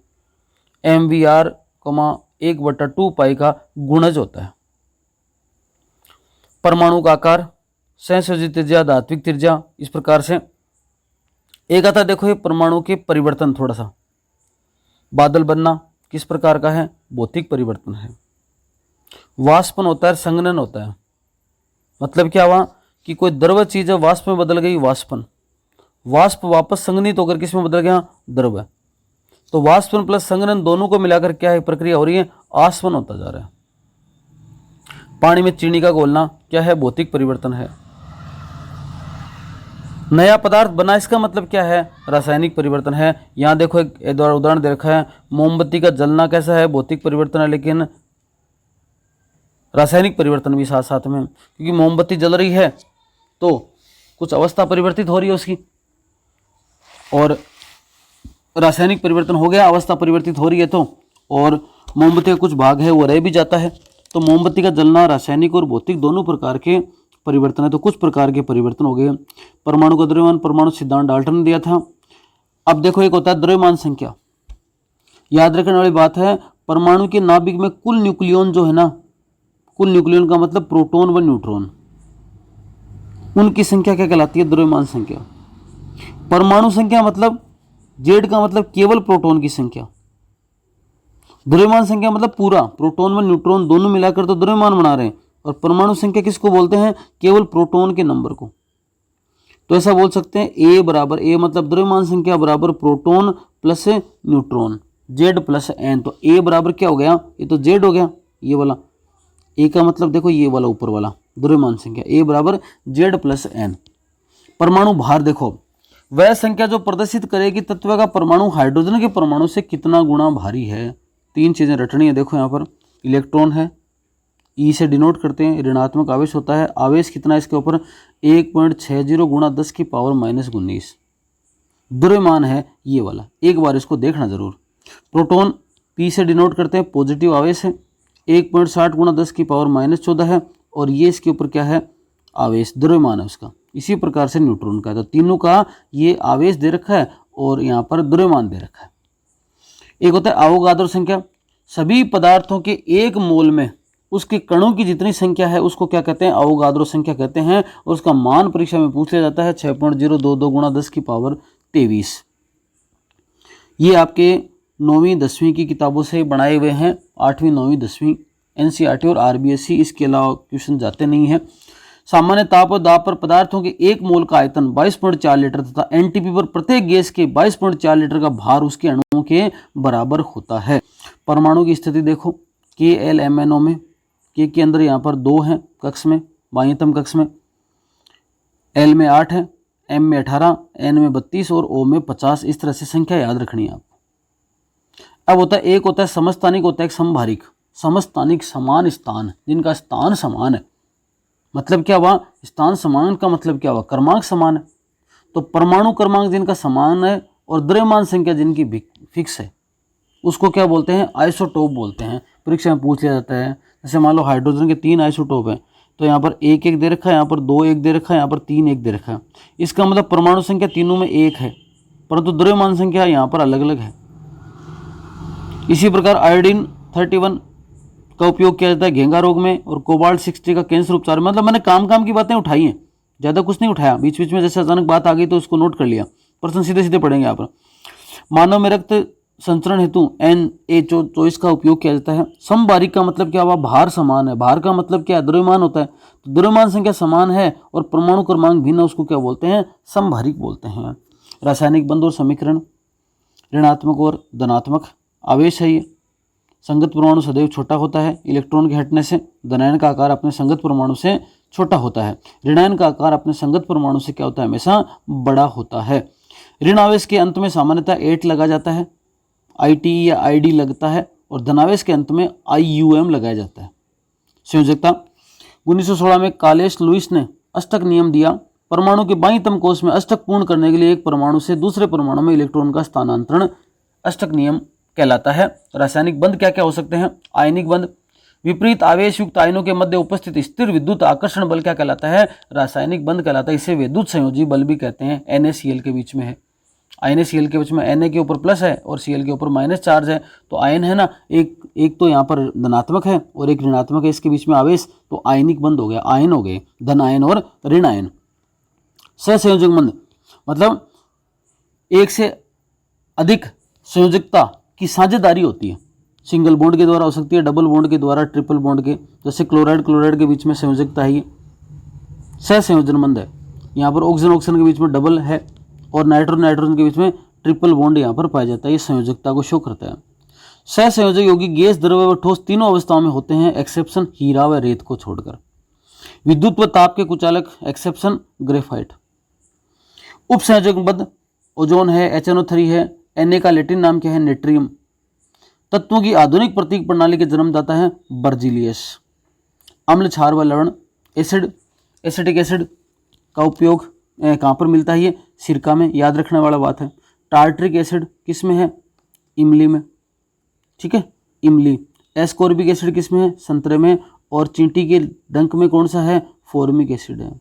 MVR 1/2 पाई का गुणज होता है। परमाणु का आकार, संयोजित त्रिज्या, धात्विक त्रिज्या, इस प्रकार से। एक आता देखो ये परमाणु के परिवर्तन, थोड़ा सा बादल बनना किस प्रकार का है, भौतिक परिवर्तन है। वाष्पन होता है, संघनन होता है। मतलब क्या हुआ कि कोई द्रव चीज है वाष्प में बदल गई, वाष्पन। वाष्प वापस संघनित होकर किस में बदल गया, द्रव। तो वाष्पन प्लस संघनन दोनों को मिलाकर क्या है प्रक्रिया हो रही है, आसवन होता जा रहा है। पानी में चीनी का घोलना क्या है, भौतिक परिवर्तन है। नया पदार्थ बना, इसका मतलब क्या है, रासायनिक परिवर्तन है। यहाँ देखो एक उदाहरण दे रखा है, मोमबत्ती का जलना कैसा है, भौतिक परिवर्तन है, लेकिन रासायनिक परिवर्तन भी साथ साथ में, क्योंकि मोमबत्ती जल रही है तो कुछ अवस्था परिवर्तित हो रही है उसकी, और रासायनिक परिवर्तन हो गया, अवस्था परिवर्तित हो रही है तो, और मोमबत्ती का कुछ भाग है वो रह भी जाता है। तो मोमबत्ती का जलना रासायनिक और भौतिक दोनों प्रकार के परिवर्तन है। तो कुछ प्रकार के परिवर्तन हो गए। परमाणु का द्रव्यमान, परमाणु सिद्धांत डाल्टन ने दिया था। अब देखो एक होता है द्रव्यमान संख्या, याद रखने वाली बात है, परमाणु के नाभिक में कुल न्यूक्लियन जो है ना, कुल न्यूक्लियन का मतलब प्रोटॉन व न्यूट्रॉन, उनकी संख्या क्या कहलाती है, द्रव्यमान संख्या। परमाणु संख्या मतलब जेड का मतलब केवल प्रोटॉन की संख्या, द्रव्यमान संख्या मतलब पूरा प्रोटॉन व न्यूट्रॉन दोनों मिलाकर तो द्रव्यमान बना रहे हैं, और परमाणु संख्या किसको बोलते हैं, केवल प्रोटॉन के नंबर को। तो ऐसा बोल सकते हैं ए बराबर, ए मतलब द्रव्यमान संख्या बराबर proton plus neutron, Z plus N. तो ए बराबर क्या हो गया, ये तो जेड हो गया, ये वाला ए का मतलब देखो ये वाला ऊपर वाला द्रव्यमान संख्या, ए बराबर जेड प्लस एन। परमाणु भार देखो, वह संख्या जो प्रदर्शित करेगी तत्व का परमाणु हाइड्रोजन के परमाणु से कितना गुना भारी है। 3 चीजें रटनी है। देखो यहाँ पर इलेक्ट्रॉन है, ई से डिनोट करते हैं, ऋणात्मक आवेश होता है, आवेश कितना है इसके ऊपर 1.60 गुणा 10 की पावर -19। द्रव्यमान है ये वाला, एक बार इसको देखना जरूर। प्रोटॉन P से डिनोट करते हैं, पॉजिटिव आवेश है, 1.60 × 10⁻⁻14 है, और ये इसके ऊपर क्या है, आवेश, द्रव्यमान है उसका। इसी प्रकार से न्यूट्रॉन का, तो तीनों का ये आवेश दे रखा है और यहाँ पर द्रव्यमान दे रखा है। एक होता है अवोगाद्रो संख्या, सभी पदार्थों के एक मोल में उसके कणों की जितनी संख्या है उसको क्या कहते हैं, अवोगाद्रो संख्या कहते हैं, और उसका मान परीक्षा में पूछ लिया जाता है 6.022 × 10⁻23। ये आपके 9वीं 10वीं की किताबों से बनाए हुए हैं, 8वीं 9वीं 10वीं NCERT और RBSE, इसके अलावा क्वेश्चन जाते नहीं हैं। सामान्य ताप और दाब पर पदार्थों के एक मोल का आयतन 22.4 लीटर तथा NTP पर प्रत्येक गैस के 22.4 लीटर का भार उसके अणुओं के बराबर होता है। परमाणु की स्थिति देखो, KLMNO में K के अंदर यहाँ पर 2 हैं कक्ष में, बाह्यतम कक्ष में, L में 8 है, M में 18, N में 32 और O में 50। इस तरह से संख्या याद रखनी है आपको। अब होता है, एक होता है समस्थानिक, होता है एक समभारिक। समस्थानिक समान स्थान, जिनका स्थान समान है, मतलब क्या हुआ, स्थान समान का मतलब क्या हुआ, क्रमांक समान है। तो परमाणु क्रमांक जिनका समान है और द्रव्यमान संख्या जिनकी फिक्स है उसको क्या बोलते हैं, आइसोटोप बोलते हैं। परीक्षा में पूछ लिया जाता है, जैसे मान लो हाइड्रोजन के 3 आइसोटोप हैं, तो यहाँ पर 1 दे रखा है, यहाँ पर 2 दे रखा है, यहाँ पर 3 दे रखा है। इसका मतलब परमाणु संख्या तीनों में 1 है, परंतु द्रव्यमान संख्या यहाँ पर अलग अलग है। इसी प्रकार आयोडीन 31 का उपयोग किया जाता है घेंगा रोग में, और कोबाल्ट 60 का कैंसर उपचार में। मतलब मैंने काम की बातें उठाई हैं, ज़्यादा कुछ नहीं उठाया, बीच बीच में जैसे अचानक बात आ गई तो उसको नोट कर लिया। प्रश्न सीधे सीधे पढ़ेंगे यहाँ पर। मानव में रक्त संचरण हेतु Na24 का उपयोग किया जाता है। समभारिक का मतलब क्या हुआ, भार समान है। भार का मतलब क्या है, द्रव्यमान होता है। तो द्रव्यमान संख्या समान है और परमाणु क्रमांक भिन्न, उसको क्या बोलते हैं, समभारिक बोलते हैं। रासायनिक बंध और समीकरण, ऋणात्मक और धनात्मक आवेश है ये। संगत परमाणु सदैव छोटा होता है इलेक्ट्रॉन के हटने से। धनायन का आकार अपने संगत परमाणु से छोटा होता है। ऋणायन का आकार अपने संगत परमाणु से क्या होता है, हमेशा बड़ा होता है। ऋण आवेश के अंत में सामान्यतः 8 लगा जाता है, IT या ID लगता है, और धनावेश के अंत में IUM लगाया जाता है। संयोजकता, 1916 में कालेश लुईस ने अष्टक नियम दिया। परमाणु के बाह्यतम कोश में अष्टक पूर्ण करने के लिए एक परमाणु से दूसरे परमाणु में इलेक्ट्रॉन का स्थानांतरण अष्टक नियम कहलाता है। रासायनिक बंध क्या क्या हो सकते हैं, आयनिक बंध, विपरीत आवेश युक्त आयनों के मध्य उपस्थित स्थिर विद्युत आकर्षण बल क्या कहलाता है, रासायनिक बंध कहलाता है। इसे विद्युत संयोजी बल भी कहते हैं। NaCl के बीच में है, NaCl के बीच में Na के ऊपर प्लस है और Cl के ऊपर माइनस चार्ज है, तो आयन है ना, एक तो यहाँ पर धनात्मक है और एक ऋणात्मक है, इसके बीच में आवेश, तो आयनिक बंध हो गया, आयन हो गए, धन आयन और ऋण आयन। सहसंयोजक बंध मतलब एक से अधिक संयोजकता की साझेदारी होती है। सिंगल बॉन्ड के द्वारा हो सकती है, डबल बॉन्ड के द्वारा, ट्रिपल बॉन्ड के, जैसे क्लोराइड के बीच में संयोजकता है, ये सहसंयोजन बंध है। यहाँ पर ऑक्सीजन के बीच में डबल है और नाइट्रोजन के बीच में ट्रिपल बॉन्ड यहाँ पर पाया जाता है। ये संयोजकता को शो करता है। सहसंयोजक यौगिक गैस, द्रव व ठोस तीनों अवस्थाओं में होते हैं, एक्सेप्शन हीरा व रेत को छोड़कर। विद्युत व ताप के कुचालक, एक्सेप्शन ग्रेफाइट। उपसंयोजक बंध, ओजोन है, HNO3 है, Na का लैटिन नाम क्या है, नेट्रियम। तत्वों की आधुनिक प्रतीक प्रणाली के जन्मदाता है बर्जिलियस। अम्ल, क्षार व लवण, एसिड, एसिटिक एसिड का उपयोग कहाँ पर मिलता है, ये सिरका में, याद रखने वाला बात है। टार्ट्रिक एसिड किस में है, इमली में, ठीक है, इमली। एस्कॉर्बिक एसिड किस में है, संतरे में। और चींटी के डंक में कौन सा है, फॉर्मिक एसिड है।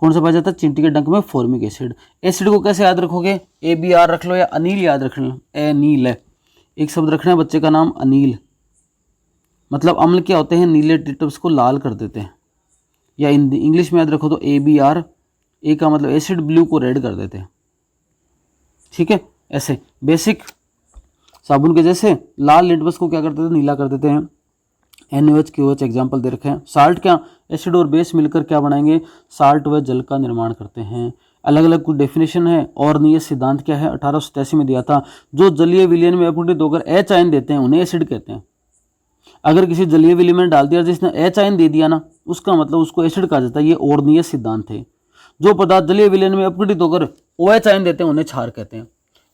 कौन सा पाया जाता है, चींटी के डंक में फॉर्मिक एसिड। एसिड को कैसे याद रखोगे, ABR रख लो या अनील याद रख लो। अनील है, एक शब्द रखना है बच्चे का नाम अनील, मतलब अम्ल क्या होते हैं, नीले टिटब्स को लाल कर देते हैं। या इंग्लिश में याद रखो तो ABR, ए का मतलब एसिड, ब्लू को रेड कर देते हैं, ठीक है। ऐसे बेसिक साबुन के जैसे लाल लिटमस को क्या करते थे, नीला कर देते हैं। NaOH KOH एग्जाम्पल दे रखे हैं। साल्ट क्या, एसिड और बेस मिलकर क्या बनाएंगे, साल्ट व जल का निर्माण करते हैं। अलग अलग कुछ डेफिनेशन है। और नियत सिद्धांत क्या है, 1887 में दिया था। जो जलीय विलयन में अपघटित होकर H आयन देते हैं उन्हें एसिड कहते हैं। अगर किसी जलीय विलयन में डाल दिया जिसने H आयन दे दिया ना, उसका मतलब उसको एसिड कहा जाता है। ये और नियत सिद्धांत है। जो पदार्थ जलीय विलयन में अपघटित होकर OH आयन देते हैं उन्हें क्षार कहते हैं।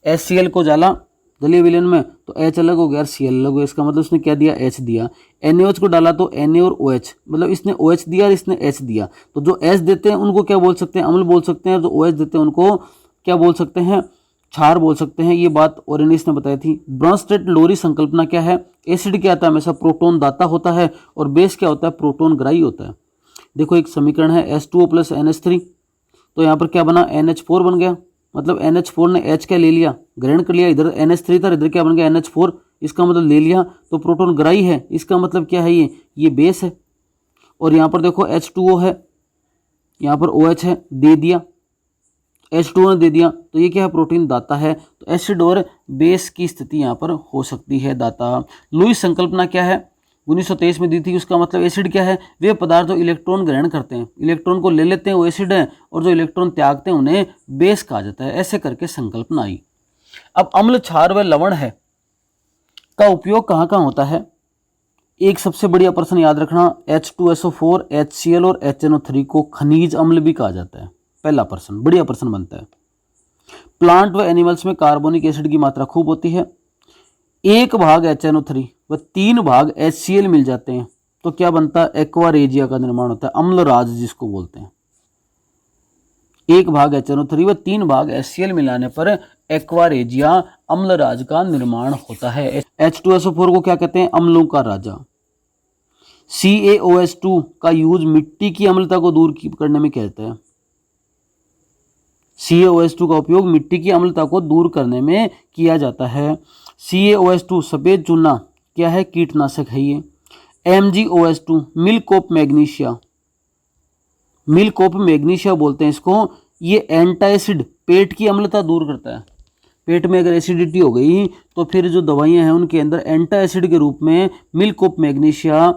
HCl को डाला जलीय विलयन में तो H अलग हो गया और Cl अलग हो गया, इसका मतलब उसने क्या दिया, H दिया। NaOH को डाला तो Na और OH, मतलब इसने OH दिया और इसने H दिया, तो जो H देते हैं उनको क्या बोल सकते हैं, अम्ल बोल सकते हैं। जो OH देते हैं उनको क्या बोल सकते हैं, क्षार बोल सकते हैं। ये बात ओरेनिस ने बताई थी। ब्रॉन्स्टेड लोरी संकल्पना क्या है, एसिड क्या आता है, हमेशा प्रोटॉन दाता होता है और बेस क्या होता है, प्रोटॉन ग्राही होता है। देखो एक समीकरण है H2O + NH3, तो यहाँ पर क्या बना, NH4 बन गया, मतलब NH4 ने H क्या ले लिया, ग्रहण कर लिया, इधर NH3 था, इधर क्या बन गया NH4, इसका मतलब ले लिया, तो प्रोटॉन ग्राही है, इसका मतलब क्या है, ये बेस है। और यहाँ पर देखो H2O है, यहाँ पर OH है, दे दिया, H2O ने दे दिया, तो ये क्या है, प्रोटीन दाता है। तो एसिड और बेस की स्थिति यहाँ पर हो सकती है, दाता। लुईस संकल्पना क्या है, 1923 में दी थी। उसका मतलब एसिड क्या है, वे पदार्थ जो इलेक्ट्रॉन ग्रहण करते हैं, इलेक्ट्रॉन को ले लेते हैं, वो एसिड है, और जो इलेक्ट्रॉन त्यागते हैं उन्हें बेस कहा जाता है। ऐसे करके संकल्पना आई। अब अम्ल, क्षार व लवण है का उपयोग कहाँ कहाँ होता है। एक सबसे बढ़िया प्रश्न याद रखना, H2SO4, HCl और HNO3 को खनिज अम्ल भी कहा जाता है। पहला प्रश्न बढ़िया प्रश्न बनता है। प्लांट व एनिमल्स में कार्बोनिक एसिड की मात्रा खूब होती है। 1 भाग HNO3 व 3 भाग HCl मिल जाते हैं तो क्या बनता है, एक्वारेजिया का निर्माण होता है, अम्लराज जिसको बोलते हैं। 1 भाग HNO3 व 3 भाग HCl मिलाने पर एक्वारेजिया अम्लराज का निर्माण होता है। H2SO4 को क्या कहते हैं, अम्लों का राजा। CaOH2 का यूज मिट्टी की अम्लता को दूर करने में कहते हैं। CaOH2 का उपयोग मिट्टी की अम्लता को दूर करने में किया जाता है। CaOH2 सफेद चूना क्या है, कीटनाशक है ये। MgOH2 milk of magnesia, milk of magnesia बोलते हैं इसको। ये एंटासिड, पेट की अम्लता दूर करता है। पेट में अगर एसिडिटी हो गई तो फिर जो दवाइयां हैं उनके अंदर एंटासिड के रूप में मिल्क ऑफ मैग्नीशिया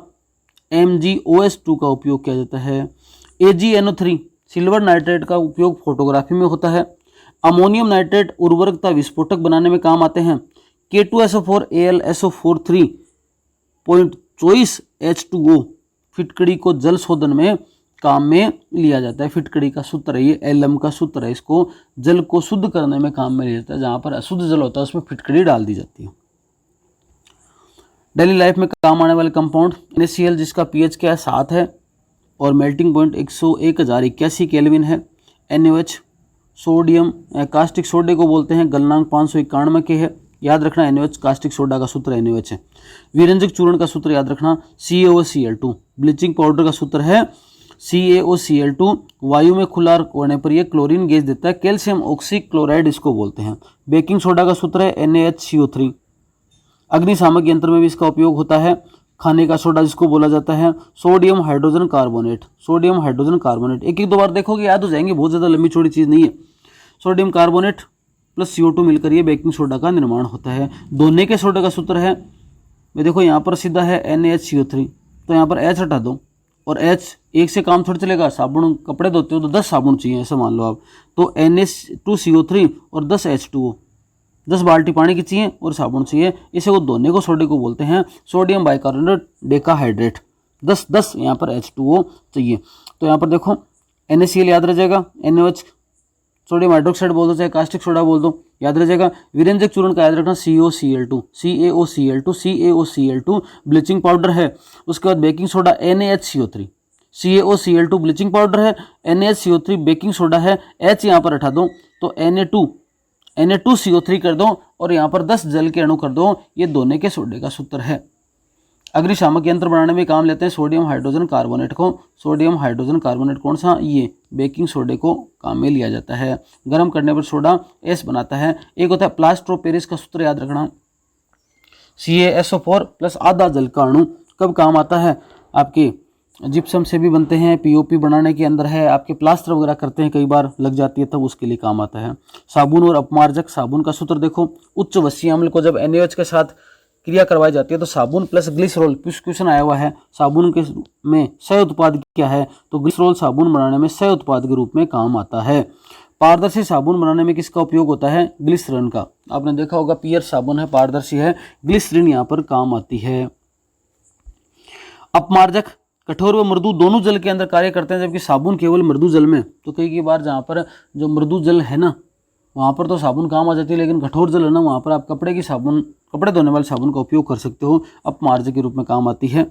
MgOH2 का उपयोग किया जाता है। AgNO3 सिल्वर नाइट्रेट का उपयोग फोटोग्राफी में होता है। अमोनियम नाइट्रेट उर्वरक तथा विस्फोटक बनाने में काम आते हैं। K2SO4 AlSO4 3.24 H2O फिटकड़ी को जल शोधन में काम में लिया जाता है। फिटकड़ी का सूत्र है ये, एलम का सूत्र है, इसको जल को शुद्ध करने में काम में लिया जाता है। जहां पर अशुद्ध जल होता है उसमें फिटकड़ी डाल दी जाती है। डेली लाइफ में काम आने वाले कंपाउंड NaCl जिसका pH क्या है 7 है और मेल्टिंग पॉइंट 1081 केल्विन है। NaOH सोडियम कास्टिक सोडे को बोलते हैं, गलनांक 591 के है। याद रखना NaOH कास्टिक सोडा का सूत्र NaOH है। विरंजक चूर्ण का सूत्र याद रखना CaOCl2। ब्लीचिंग पाउडर का सूत्र है CaOCl2। वायु में खुला होने पर यह क्लोरीन गैस देता है, कैल्शियम ऑक्सीक्लोराइड इसको बोलते हैं। बेकिंग सोडा का सूत्र है NaHCO3। अग्निशामक यंत्र में भी इसका उपयोग होता है। खाने का सोडा जिसको बोला जाता है sodium hydrogen carbonate, sodium hydrogen carbonate. एक एक दो बार देखोगे याद हो जाएंगे, बहुत ज़्यादा लंबी चौड़ी चीज़ नहीं है। सोडियम कार्बोनेट प्लस CO2 मिलकर ये बेकिंग सोडा का निर्माण होता है। धोने के सोडे का सूत्र है, मैं देखो यहाँ पर सीधा है NaHCO3, तो यहाँ पर H हटा दो और H एक से काम थोड़ा चलेगा। साबुन कपड़े धोते हो तो 10 साबुन चाहिए ऐसा मान लो आप, तो Na2CO3 और 10 H2O, 10 बाल्टी पानी की चाहिए और साबुन चाहिए। इसे को धोने को सोडे को बोलते हैं सोडियम बाइकार्बोनेट डेकाहाइड्रेट। 10 यहाँ पर H2O चाहिए। तो यहाँ पर देखो NaCl याद रह जाएगा, NaOH सोडियम हाइड्रोक्साइड बोल दो चाहे कास्टिक सोडा बोल दो, याद रह जाएगा। विरंजक चूर्ण का याद रखना CaOCl2। ब्लीचिंग पाउडर है। उसके बाद baking soda NaHCO3। CaOCl2 bleaching powder है, NaHCO3 बेकिंग सोडा है। H यहाँ पर हटा दो तो Na2CO3 कर दो और यहाँ पर 10 जल के अणु कर दो। ये धोने के सोडे का सूत्र है। अग्निशामक यंत्र बनाने में काम लेते हैं सोडियम हाइड्रोजन कार्बोनेट को। सोडियम हाइड्रोजन कार्बोनेट कौन सा, ये बेकिंग सोडे को काम में लिया जाता है। गर्म करने पर सोडा एस बनाता है। एक होता है प्लास्टर ऑफ पेरिस का सूत्र याद रखना CaSO4 प्लस आधा जल का अणु। कब काम आता है, आपके जिप्सम से भी बनते हैं, POP बनाने के अंदर है, आपके प्लास्टर वगैरह करते हैं कई बार लग जाती है तब उसके लिए काम आता है। साबुन और अपमार्जक, साबुन का सूत्र देखो, उच्च वसीय अम्ल को जब NaOH के साथ क्रिया करवाई जाती है तो साबुन प्लस ग्लिसरॉल, क्वेश्चन आया हुआ है साबुन के में सह उत्पाद क्या है, तो ग्लिसरॉल साबुन बनाने में सह उत्पाद के रूप में काम आता है। पारदर्शी साबुन बनाने में किसका उपयोग होता है, ग्लिसरीन का। आपने देखा होगा पियर साबुन है, पारदर्शी है, ग्लिसरीन यहाँ पर काम आती है। अपमार्जक कठोर व मृदु दोनों जल के अंदर कार्य करते हैं, जबकि साबुन केवल मृदु जल में। तो कई बार जहाँ पर जो मृदु जल है ना वहाँ पर तो साबुन काम आ जाती है, लेकिन कठोर जल है ना वहाँ पर आप कपड़े की साबुन, कपड़े धोने वाले साबुन का उपयोग कर सकते हो, अपमार्जक के रूप में काम आती है।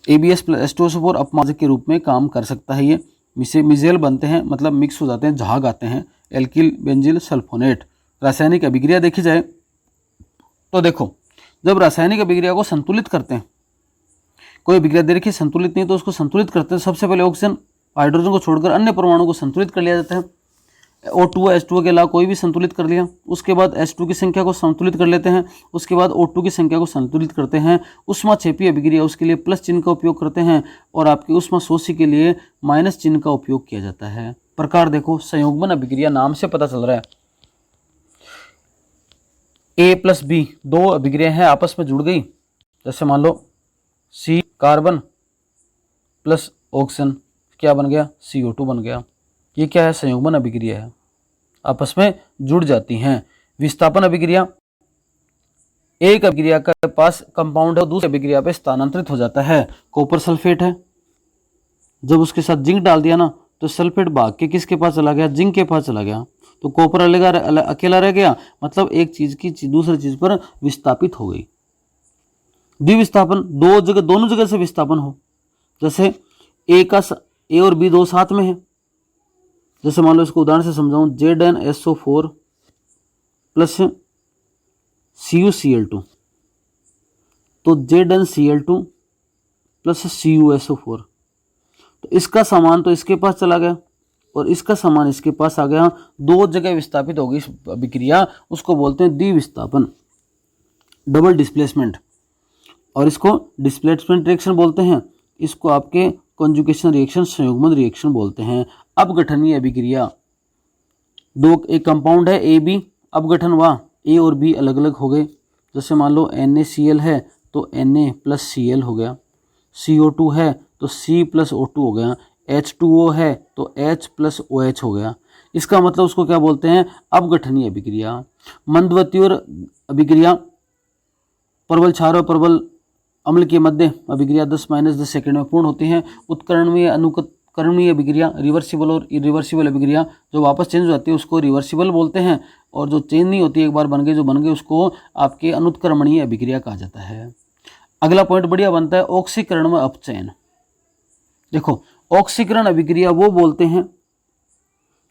ABS प्लस H2SO4 अपमार्जक के रूप में काम कर सकता है ये। मिजेल बनते हैं, मतलब मिक्स हो जाते हैं, झाग आते हैं, एल्किल बेंजिल सल्फोनेट। रासायनिक अभिक्रिया देखी जाए तो देखो, जब रासायनिक अभिक्रिया को संतुलित करते हैं, कोई अभिक्रिया दे रखी संतुलित नहीं तो उसको संतुलित करते हैं, सबसे पहले ऑक्सीजन हाइड्रोजन को छोड़कर अन्य परमाणु को संतुलित कर लिया जाता है। O2 H2O के अलावा कोई भी संतुलित कर लिया, उसके बाद H2 की संख्या को संतुलित कर लेते हैं, उसके बाद O2 की संख्या को संतुलित करते हैं। ऊष्माक्षेपी अभिक्रिया उसके लिए प्लस चिन्ह का उपयोग करते हैं और आपकी ऊष्माशोषी के लिए माइनस चिन्ह का उपयोग किया जाता है। प्रकार देखो, संयुग्मन अभिक्रिया नाम से पता चल रहा है, A प्लस B दो अभिक्रिया है आपस में जुड़ गई, जैसे मान लो C कार्बन प्लस ऑक्सीजन क्या बन गया, CO2 बन गया। ये क्या है, संयुग्मन अभिक्रिया है, आपस में जुड़ जाती हैं। विस्थापन अभिक्रिया, एक अभिक्रिया के पास कंपाउंड है दूसरी अभिक्रिया पे स्थानांतरित हो जाता है। कॉपर सल्फेट है, जब उसके साथ जिंक डाल दिया ना तो सल्फेट भाग के किसके पास चला गया, जिंक के पास चला गया, तो कॉपर अकेला रह गया, मतलब एक चीज की दूसरी चीज पर विस्थापित हो गई। द्विविस्थापन, दोनों जगह से विस्थापन हो, जैसे ए और बी दो साथ में है, जैसे मान लो इसको उदाहरण से समझाऊं, ZnSO4 प्लस CuCl2, तो ZnCl2 प्लस CuSO4, तो इसका सामान तो इसके पास चला गया और इसका सामान इसके पास आ गया, दो जगह विस्थापित हो गई अभिक्रिया, उसको बोलते हैं द्विविस्थापन, डबल डिस्प्लेसमेंट, और इसको डिस्प्लेसमेंट रिएक्शन बोलते हैं। इसको आपके कॉन्जुगेशन रिएक्शन, संयुग्मन रिएक्शन बोलते हैं। अपगठनीय अभिक्रिया, एक कंपाउंड है AB, अपगठन हुआ, A और B अलग अलग हो गए, जैसे मान लो NaCl है तो Na प्लस Cl हो गया, CO2 है तो C प्लस O2 हो गया, H2O है तो H प्लस OH हो गया। इसका मतलब उसको क्या बोलते हैं, अपगठनीय अभिक्रिया। मंदवती और अभिक्रिया, परवल क्षार और परवल अम्ल के मध्य अभिक्रिया 10-10 सेकंड में पूर्ण होती हैं। उत्कर्णीय अनुकर्णीय अभिक्रिया, रिवर्सिबल और इरिवर्सिबल अभिक्रिया, जो वापस चेंज हो जाती है उसको रिवर्सिबल बोलते हैं, और जो चेंज नहीं होती, एक बार बन गए उसको आपके अनुत्क्रमणीय अभिक्रिया कहा जाता है। अगला पॉइंट बढ़िया बनता है, ऑक्सीकरण में अपचयन। देखो, ऑक्सीकरण अभिक्रिया वो बोलते हैं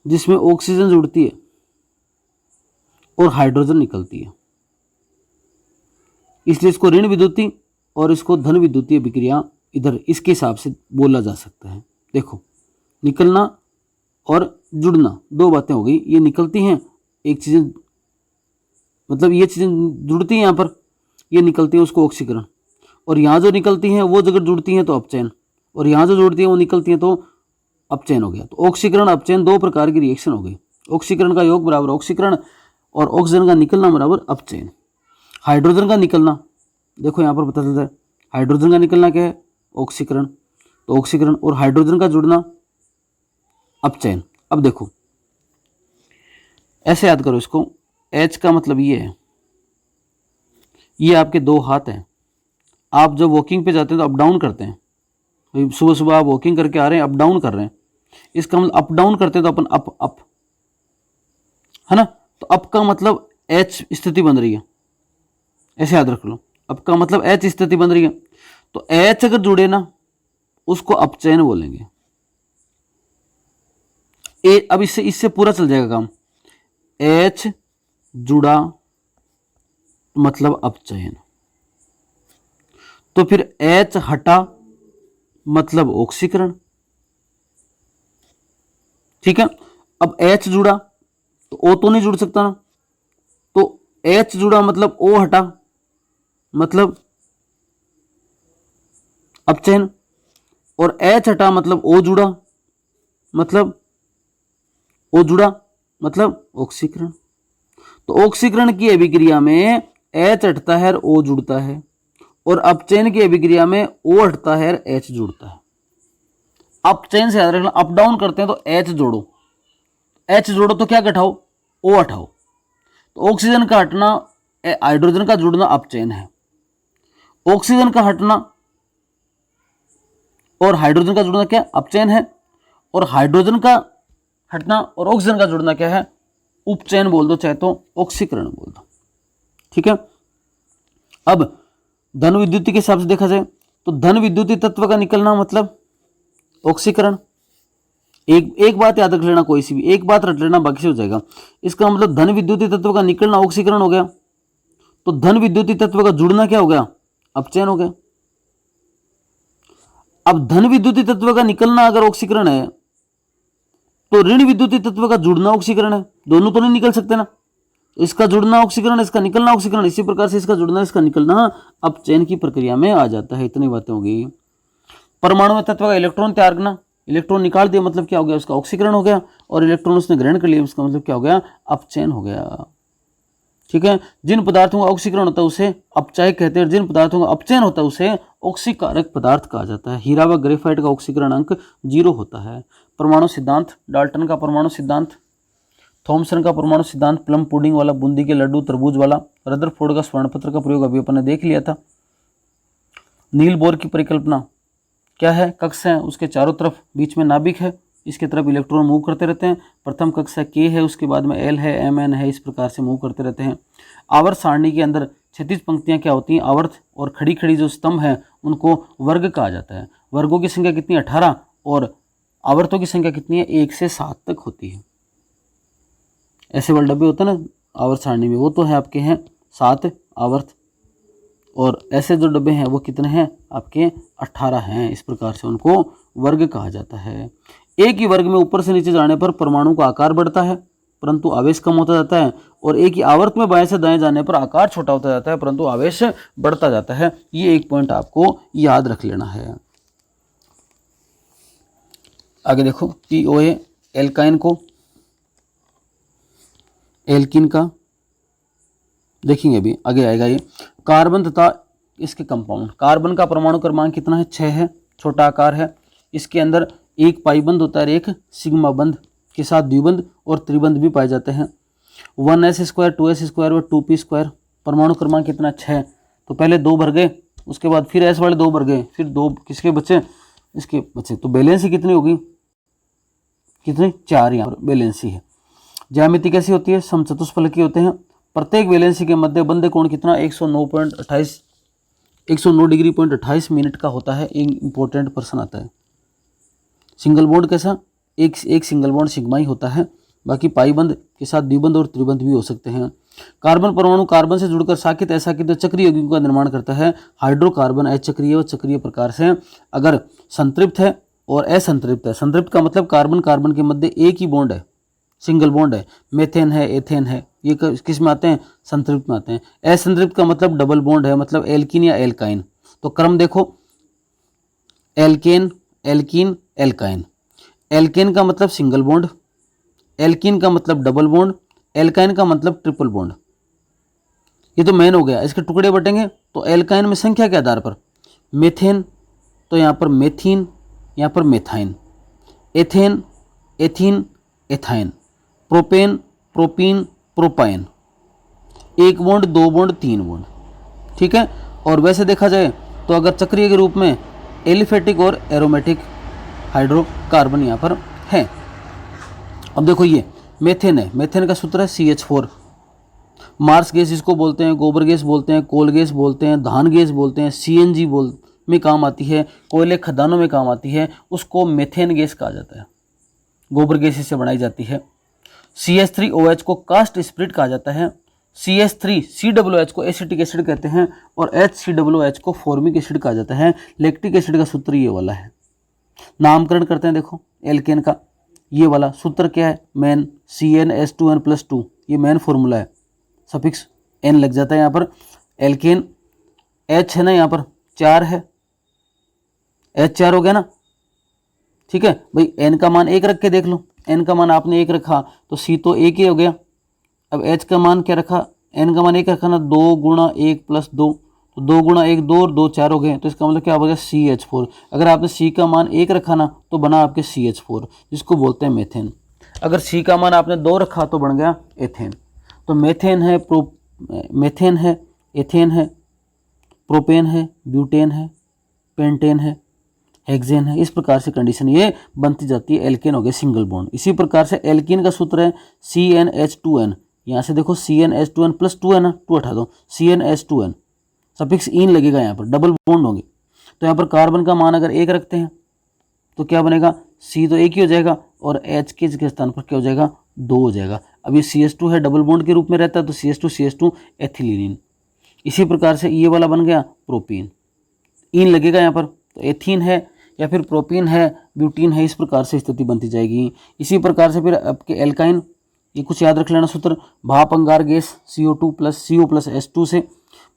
जिसमें ऑक्सीजन जुड़ती है और हाइड्रोजन निकलती है, इसलिए इसको ऋण विद्युतीय और इसको धन विद्युतीय अभिक्रिया इधर इसके हिसाब से बोला जा सकता है। देखो, निकलना और जुड़ना दो बातें हो गई, ये निकलती हैं, एक चीज़ें मतलब ये चीज़ें जुड़ती हैं यहाँ पर, ये निकलती है उसको ऑक्सीकरण, और यहाँ जो निकलती हैं वो जगह जुड़ती हैं तो अपचयन, और यहाँ जो जुड़ती हैं वो निकलती हैं तो अपचयन हो गया। तो ऑक्सीकरण अपचयन दो प्रकार की रिएक्शन हो गई। ऑक्सीकरण का योग बराबर ऑक्सीकरण और ऑक्सीजन का निकलना बराबर अपचयन। हाइड्रोजन का निकलना, देखो यहाँ पर पता चलता है, हाइड्रोजन का निकलना क्या है, ऑक्सीकरण, तो ऑक्सीकरण, और हाइड्रोजन का जुड़ना अपचयन। अब देखो ऐसे याद करो इसको, H का मतलब ये है, ये आपके दो हाथ हैं, आप जब वॉकिंग पे जाते हैं तो अप डाउन करते हैं, सुबह सुबह आप वॉकिंग करके आ रहे हैं, अप डाउन कर रहे हैं, इसका मतलब अप डाउन करते हैं तो अपन अप अप है ना, तो अप का मतलब H स्थिति बन रही है, ऐसे याद रख लो, अप का मतलब H स्थिति बन रही है, तो H अगर जुड़े ना उसको अपचयन बोलेंगे। अब इससे पूरा चल जाएगा काम, H जुड़ा मतलब अपचयन, तो फिर H हटा मतलब ऑक्सीकरण, ठीक है। अब H जुड़ा तो O तो नहीं जुड़ सकता ना, तो H जुड़ा मतलब O हटा मतलब अपचयन, और H हटा मतलब O जुड़ा मतलब ऑक्सीकरण। तो ऑक्सीकरण की अभिक्रिया में H हटता है और O जुड़ता है, और अपचयन की अभिक्रिया में O हटता है और H जुड़ता है। अपचयन से याद रखना, अप डाउन करते हैं तो H जोड़ो, H जोड़ो तो क्या घटाओ, O हटाओ, तो ऑक्सीजन का हटना, हाइड्रोजन का जुड़ना अपचयन है, ऑक्सीजन का हटना और हाइड्रोजन का जुड़ना क्या, अपचयन है, और हाइड्रोजन का हटना और ऑक्सीजन का जुड़ना क्या है, उपचयन बोल दो, चाहे तो ऑक्सीकरण बोल दो, ठीक है। अब धन विद्युती के हिसाब से देखा जाए तो धन विद्युती तत्व का निकलना मतलब ऑक्सीकरण, एक एक बात याद रख लेना, कोई सी भी एक बात रख लेना, बाकी से हो जाएगा। इसका मतलब धन विद्युतीय तत्व का निकलना ऑक्सीकरण हो गया, तो धन विद्युतीय तत्व का जुड़ना क्या हो गया, अपचयन हो गया। अब धन विद्युतीय तत्व का निकलना अगर ऑक्सीकरण है तो ऋण विद्युतीय तत्व का जुड़ना ऑक्सीकरण है, दोनों तो नहीं निकल सकते ना। इसका जुड़ना ऑक्सीकरण, इसका निकलना ऑक्सीकरण, इसी प्रकार से इसका जुड़ना इसका निकलना अपचयन की प्रक्रिया में आ जाता है। इतनी बातें हो गई। परमाणु में तत्व का इलेक्ट्रॉन त्यागना, इलेक्ट्रॉन निकाल दिया मतलब क्या हो गया, उसका ऑक्सीकरण हो गया, और इलेक्ट्रॉन उसने ग्रहण कर लिया, उसका मतलब क्या हो गया, अपचयन हो गया। ठीक है। जिन पदार्थों का ऑक्सीकरण होता है उसे अपचायक कहते हैं, जिन पदार्थों का अपचयन होता है उसे ऑक्सीकारक पदार्थ कहा जाता है। हीरा व ग्रेफाइट का ऑक्सीकरण अंक 0 होता है। परमाणु सिद्धांत, डाल्टन का परमाणु सिद्धांत, थॉमसन का परमाणु सिद्धांत, प्लम पुडिंग वाला, बूंदी के लड्डू, तरबूज वाला, रदरफोर्ड का स्वर्ण पत्र का प्रयोग अभी अपन ने देख लिया था। नील बोर की परिकल्पना क्या है, कक्ष है, उसके चारों तरफ बीच में नाभिक है, इसके तरफ इलेक्ट्रॉन मूव करते रहते हैं। प्रथम कक्षा के है, उसके बाद में एल है, एम एन है, इस प्रकार से मूव करते रहते हैं। आवर्त सारणी के अंदर क्षैतिज पंक्तियां क्या होती हैं, आवर्त, और खड़ी खड़ी जो स्तंभ है उनको वर्ग कहा जाता है। वर्गों की संख्या कितनी, 18, और आवर्तों की संख्या कितनी है, 1 से 7 तक होती है। ऐसे वाले डब्बे होते हैं ना आवर्त सारणी में, वो तो है आपके हैं 7 आवर्त, और ऐसे जो डब्बे हैं वो कितने हैं आपके 18 हैं। इस प्रकार से उनको वर्ग कहा जाता है। एक ही वर्ग में ऊपर से नीचे जाने पर परमाणु का आकार बढ़ता है परंतु आवेश कम होता जाता है, और एक ही आवर्त में बाएं से दाएं जाने पर आकार छोटा होता जाता है परंतु आवेश बढ़ता जाता है। ये एक पॉइंट आपको याद रख लेना है। आगे देखो, POA एल्काइन को एल्किन का देखेंगे, अभी आगे आएगा ये। कार्बन तथा इसके कंपाउंड, कार्बन का परमाणु क्रमांक कितना है, 6 है, छोटा आकार है। इसके अंदर एक पाई बंध होता है, एक सिग्मा बंध के साथ द्विबंध और त्रिबंध भी पाए जाते हैं। 1s², 2s² और 2p²। परमाणु क्रमांक कितना, 6। तो पहले 2 भर गए, उसके बाद फिर s वाले 2 भर गए, फिर 2 किसके बचे, इसके बचे। तो बैलेंसी कितनी होगी, कितनी, 4 यहाँ पर बैलेंसी है। ज्यामिति कैसी होती है, समचतुष्फलकीय होते हैं। प्रत्येक वैलेंसी के मध्य बंध कोण कितना, 109 डिग्री 28 मिनट का होता है। एक इंपॉर्टेंट प्रश्न आता है। सिंगल बॉन्ड कैसा, एक सिंगल बॉन्ड सिग्मा ही होता है, बाकी पाई बंध के साथ द्विबंध और त्रिबंध भी हो सकते हैं। कार्बन परमाणु कार्बन से जुड़कर साकित असाकित चक्रीय यौगिकों का निर्माण करता है। हाइड्रोकार्बन अचक्रीय व चक्रीय प्रकार से अगर संतृप्त है और असंतृप्त है। संतृप्त का मतलब कार्बन कार्बन के मध्य एक ही बॉन्ड है, सिंगल बॉन्ड है, मेथेन है, एथेन है, ये किस में आते हैं, संतृप्त में आते हैं। असंतृप्त का मतलब डबल बॉन्ड है, मतलब एल्किन या एल्काइन। तो क्रम देखो, एल्केन, एल्किन, एल्काइन। एल्केन का मतलब सिंगल बॉन्ड, एल्किन का मतलब डबल बॉन्ड, एल्काइन का मतलब ट्रिपल बॉन्ड। ये तो मेन हो गया। इसके टुकड़े बटेंगे तो एल्काइन में संख्या के आधार पर, मेथेन तो यहाँ पर मेथीन, यहाँ पर methyne, ethane, ethene, ethyne, propane, propene, propyne. 1 bond, 2 bond, 3 bond, ठीक है। और वैसे देखा जाए तो अगर चक्रीय के रूप में एलिफेटिक और एरोमेटिक हाइड्रोकार्बन यहाँ पर है। अब देखो ये मेथेन है, मेथेन का सूत्र है CH4। मार्स गैस इसको बोलते हैं, गोबर गैस बोलते हैं, कोल गैस बोलते हैं, धान गैस बोलते हैं, CNG में काम आती है, कोयले खदानों में काम आती है, उसको मेथेन गैस कहा जाता है। गोबर गैस इससे बनाई जाती है। CH3OH को कास्ट स्पिरिट कहा जाता है। CH3COOH को एसिटिक एसिड कहते हैं, और HCOOH को फॉर्मिक एसिड कहा जाता है। लैक्टिक एसिड का सूत्र ये वाला है। नामकरण करते हैं, देखो एल्केन का ये वाला सूत्र क्या है, मेन CnH2n+2, ये मेन फॉर्मूला है। सफिक्स n लग जाता है यहाँ पर। एल्केन H है ना, यहाँ पर 4 है, H4 हो गया ना, ठीक है भाई। n का मान 1 रख के देख लो, n का मान आपने 1 रखा तो C तो 1 ही हो गया। अब H का मान क्या रखा, n का मान 1 रखा ना, 2 × 1 + 2, तो 2 × 1 2 और 2 4 हो गए, तो इसका मतलब क्या हो गया, CH4। अगर आपने C का मान 1 रखा ना तो बना आपके CH4, जिसको बोलते हैं मेथेन। अगर C का मान आपने 2 रखा तो बन गया एथेन। तो मेथेन है, मेथेन है, एथेन है, प्रोपेन है, ब्यूटेन है, पेंटेन है, हेक्सेन है। इस प्रकार से कंडीशन ये बनती जाती है। एल्केन हो गया सिंगल बॉन्ड। इसी प्रकार से एल्कीन का सूत्र है CnH2n। यहाँ से देखो CnH2n+2 है ना, 2 हटा दो, CnH2n सफिक्स इन लगेगा, यहाँ पर डबल बॉन्ड होंगे। तो यहाँ पर कार्बन का मान अगर 1 रखते हैं तो क्या बनेगा, C तो एक ही हो जाएगा और H के स्थान पर क्या हो जाएगा, 2 हो जाएगा। अब ये CH2 है, डबल बॉन्ड के रूप में रहता है तो CH2 एथिलीन। इसी प्रकार से ये वाला बन गया प्रोपीन, इन लगेगा यहाँ पर, तो एथीन है या फिर प्रोपीन है, ब्यूटीन है, इस प्रकार से स्थिति बनती जाएगी। इसी प्रकार से फिर आपके एल्काइन, ये कुछ याद रख लेना सूत्र, भाप अंगार gas CO2 plus CO plus H2 से,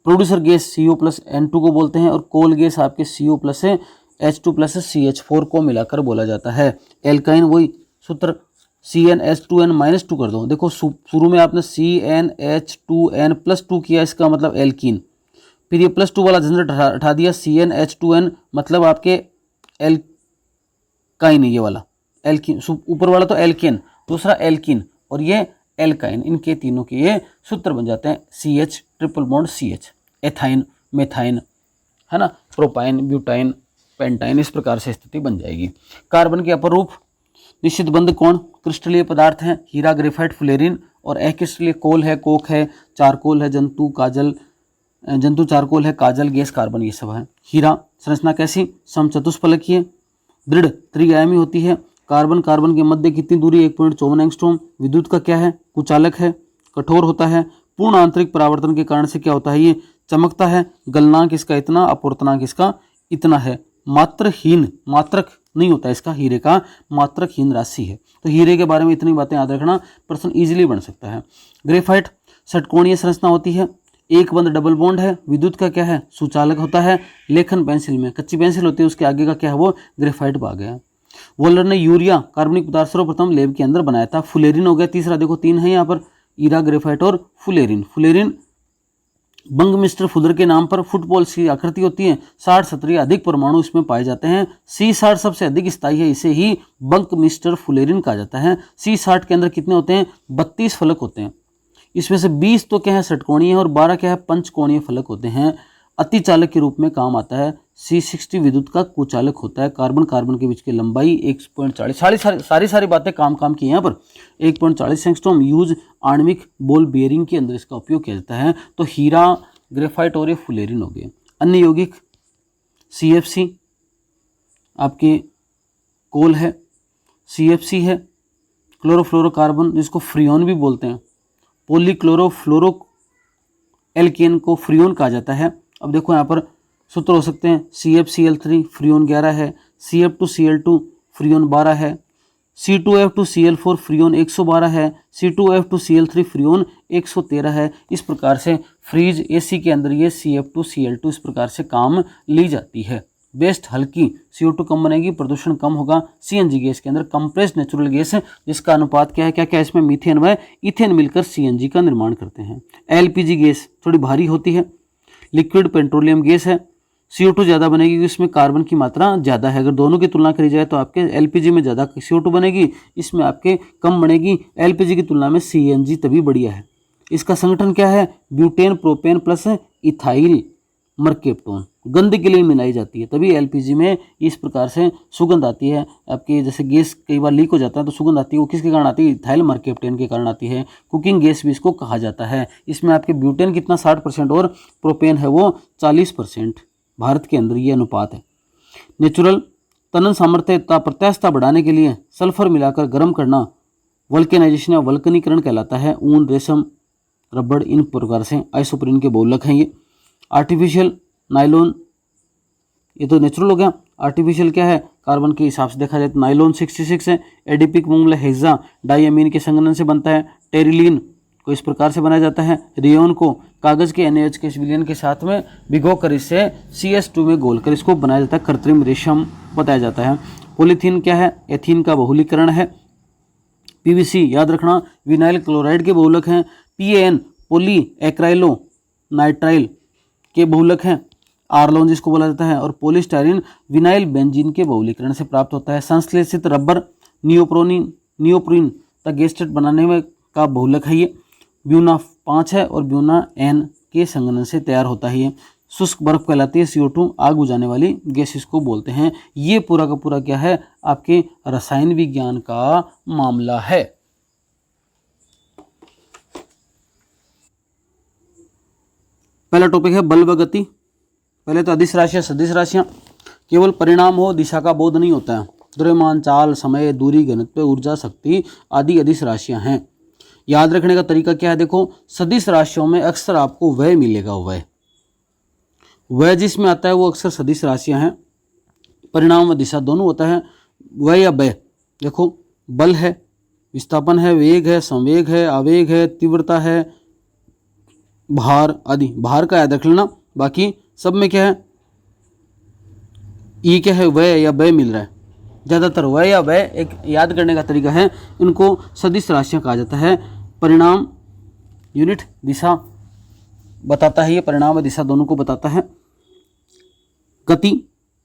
producer gas CO plus N2 को बोलते हैं, और कोल गैस आपके CO प्लस से H2 प्लस CH4 को मिलाकर बोला जाता है। एल्काइन वही सूत्र CnH2n-2 कर दो। देखो शुरू में आपने CnH2n+2 किया, इसका मतलब एल्कीन, फिर ये +2 वाला झंझट हटा दिया, CnH2n मतलब आपके एल्काइन, ये वाला एल्कीन, ऊपर वाला तो एल्केन, दूसरा एल्कीन, और ये एल्काइन, इनके तीनों के ये सूत्र बन जाते हैं CH triple bond CH, ethyne, methyne, है ना, प्रोपाइन, ब्यूटाइन, पेंटाइन, इस प्रकार से स्थिति बन जाएगी। कार्बन के अपर रूप निश्चित बंध कौन क्रिस्टलीय पदार्थ हैं, हीरा, ग्रेफाइट, फ्लोरीन, और अक्रिस्टलीय कोल है, कोक है, चारकोल है, जंतु चारकोल है, काजल गैस, कार्बन, ये सब है। हीरा संरचना कैसी, समचतुष्फलकीय, दृढ़, त्रिआयामी होती है। कार्बन के मध्य कितनी दूरी, 1.54 एंगस्ट्रॉम। विद्युत का क्या है, कुचालक है, कठोर होता है। पूर्ण आंतरिक परावर्तन के कारण से क्या होता है, ये चमकता है। गलनांक इसका इतना, अपूर्णांक इसका इतना है। मात्रहीन, मात्रक नहीं होता इसका, हीरे का मात्रकहीन राशि है। तो हीरे के बारे में इतनी बातें याद रखना, प्रश्न इजीली बन सकता है। ग्रेफाइट षटकोणीय संरचना होती है, एक बंद डबल बॉन्ड है। विद्युत का क्या है, सुचालक होता है। लेखन पेंसिल में, कच्ची पेंसिल होती है, उसके आगे का क्या है, वो ग्रेफाइट भाग है। वोलर ने यूरिया कार्बनिक पदार्थ सर्वप्रथम लैब के अंदर बनाया था। फुलेरिन हो गया तीसरा, देखो 3 है यहाँ पर, ईरा, ग्रेफाइट और फुलेरिन। फुलेरिन बंग मिस्टर फुलर के नाम पर फुटबॉल की आकृति होती है। 60-70 या अधिक परमाणु इसमें पाए जाते हैं। C60 सबसे अधिक स्थायी है, इसे ही बंक मिस्टर फुलेरिन कहा जाता है। C60 के अंदर कितने होते हैं, 32 फलक होते हैं। इसमें से 20 तो क्या है, षटकोणीय, और 12 क्या है, पंचकोणीय फलक होते हैं। अतिचालक के रूप में काम आता है। C60 विद्युत का कुचालक होता है। कार्बन के बीच की लंबाई 1.40, सारी बातें काम की यहाँ पर। 1.40 एंगस्ट्रॉम यूज आणविक बॉल बेयरिंग के अंदर इसका उपयोग किया जाता है। तो हीरा, ग्रेफाइट और ये फुलेरिन हो गए। अन्य यौगिक CFC आपके कोल है, CFC है, क्लोरोफ्लोरोकार्बन जिसको फ्रियोन भी बोलते हैं। पॉलीक्लोरोफ्लोरो एल्केन को फ्रियोन कहा जाता है। अब देखो यहाँ पर सूत्र हो सकते हैं, CFCl3 फ्रियोन 11 है, CF2Cl2 फ्रियोन 12 है, C2F2Cl4 फ्रियोन 112 है, C2F2Cl3 फ्रियोन 113 है। इस प्रकार से फ्रीज AC के अंदर ये CF2Cl2 इस प्रकार से काम ली जाती है। बेस्ट हल्की, CO2 कम बनेगी, प्रदूषण कम होगा। CNG गैस के अंदर कंप्रेस्ड नेचुरल गैस है, जिसका अनुपात क्या है, क्या क्या इसमें मीथेन व इथेन मिलकर CNG का निर्माण करते हैं। LPG गैस थोड़ी भारी होती है। लिक्विड पेट्रोलियम गैस है, CO2 ज़्यादा बनेगी क्योंकि इसमें कार्बन की मात्रा ज़्यादा है। अगर दोनों की तुलना करी जाए तो आपके LPG में ज़्यादा CO2 बनेगी, इसमें आपके कम बनेगी। LPG की तुलना में CNG तभी बढ़िया है। इसका संगठन क्या है, ब्यूटेन प्रोपेन प्लस इथाइल मर्केप्टोन, गंध के लिए मिलाई जाती है, तभी LPG में इस प्रकार से सुगंध आती है। आपकी जैसे गैस कई बार लीक हो जाता है तो सुगंध आती है, वो किसके कारण आती है, इथाइल मर्केप्टेन के कारण आती है। कुकिंग गैस भी इसको कहा जाता है। इसमें आपके ब्यूटेन कितना 60% और प्रोपेन है वो 40%। भारत के अंदर ये अनुपात है। नेचुरल तनन सामर्थ्यता प्रत्यास्थता बढ़ाने के लिए सल्फर मिलाकर गर्म करना वल्केनाइजेशन या वल्कनीकरण कहलाता है। ऊन, रेशम, रबड़, इन प्रकार से आइसोप्रीन के बहुलक हैं ये। आर्टिफिशियल नायलॉन, ये तो नेचुरल हो गया। आर्टिफिशियल क्या है, कार्बन के हिसाब से देखा जाए तो नायलॉन 66 है। एडिपिक मोम हेक्सा डाइअमीन के संघनन से बनता है। टेरिलीन को इस प्रकार से बनाया जाता है। रेयोन को कागज के NaOH के विलयन के साथ में भिगोकर इससे CS2 में घोलकर इसको बनाया जाता है। कृत्रिम रेशम बताया जाता है। पॉलीथीन क्या है, एथीन का बहुलीकरण है। PVC याद रखना विनाइल क्लोराइड के बहुलक हैं। PAN पोली एक्राइलो नाइट्राइल के बहुलक हैं। आर्लोन जिसको बोला जाता है, और पॉलीस्टाइरीन विनाइल बेंजीन के बहुलीकरण से प्राप्त होता है। संश्लेषित रबर नियोप्रीन तक गैस्ट्रेट बनाने में का बहुलक है ये। ब्यूना 5 है और ब्यूना N के संघनन से तैयार होता है ये। शुष्क बर्फ कहलाती है। CO2 आग बुझाने वाली गैस इसको बोलते हैं। ये पूरा का पूरा क्या है, आपके रसायन विज्ञान का मामला है। पहला टॉपिक है बल व गति। पहले तो अदिश राशियां, सदिश राशियां, केवल परिणाम हो, दिशा का बोध नहीं होता है। द्रव्यमान, चाल, समय, दूरी, घनत्व, ऊर्जा, शक्ति आदि अदिश राशियां हैं। याद रखने का तरीका क्या है, देखो सदिश राशियों में अक्सर आपको वय मिलेगा। वय जिसमें आता है वो अक्सर सदिश राशियां हैं। परिणाम व दिशा दोनों होता है। वय या व्यय, देखो बल है, विस्थापन है, वेग है, संवेग है, आवेग है, तीव्रता है, भार आदि। भार का याद रख लेना, बाकी सब में क्या है, ये क्या है, वय या व्यय मिल रहा है। ज़्यादातर वय या व्यय एक याद करने का तरीका है, इनको सदिश राशियां कहा जाता है। परिणाम यूनिट दिशा बताता है, ये परिणाम व दिशा दोनों को बताता है। गति,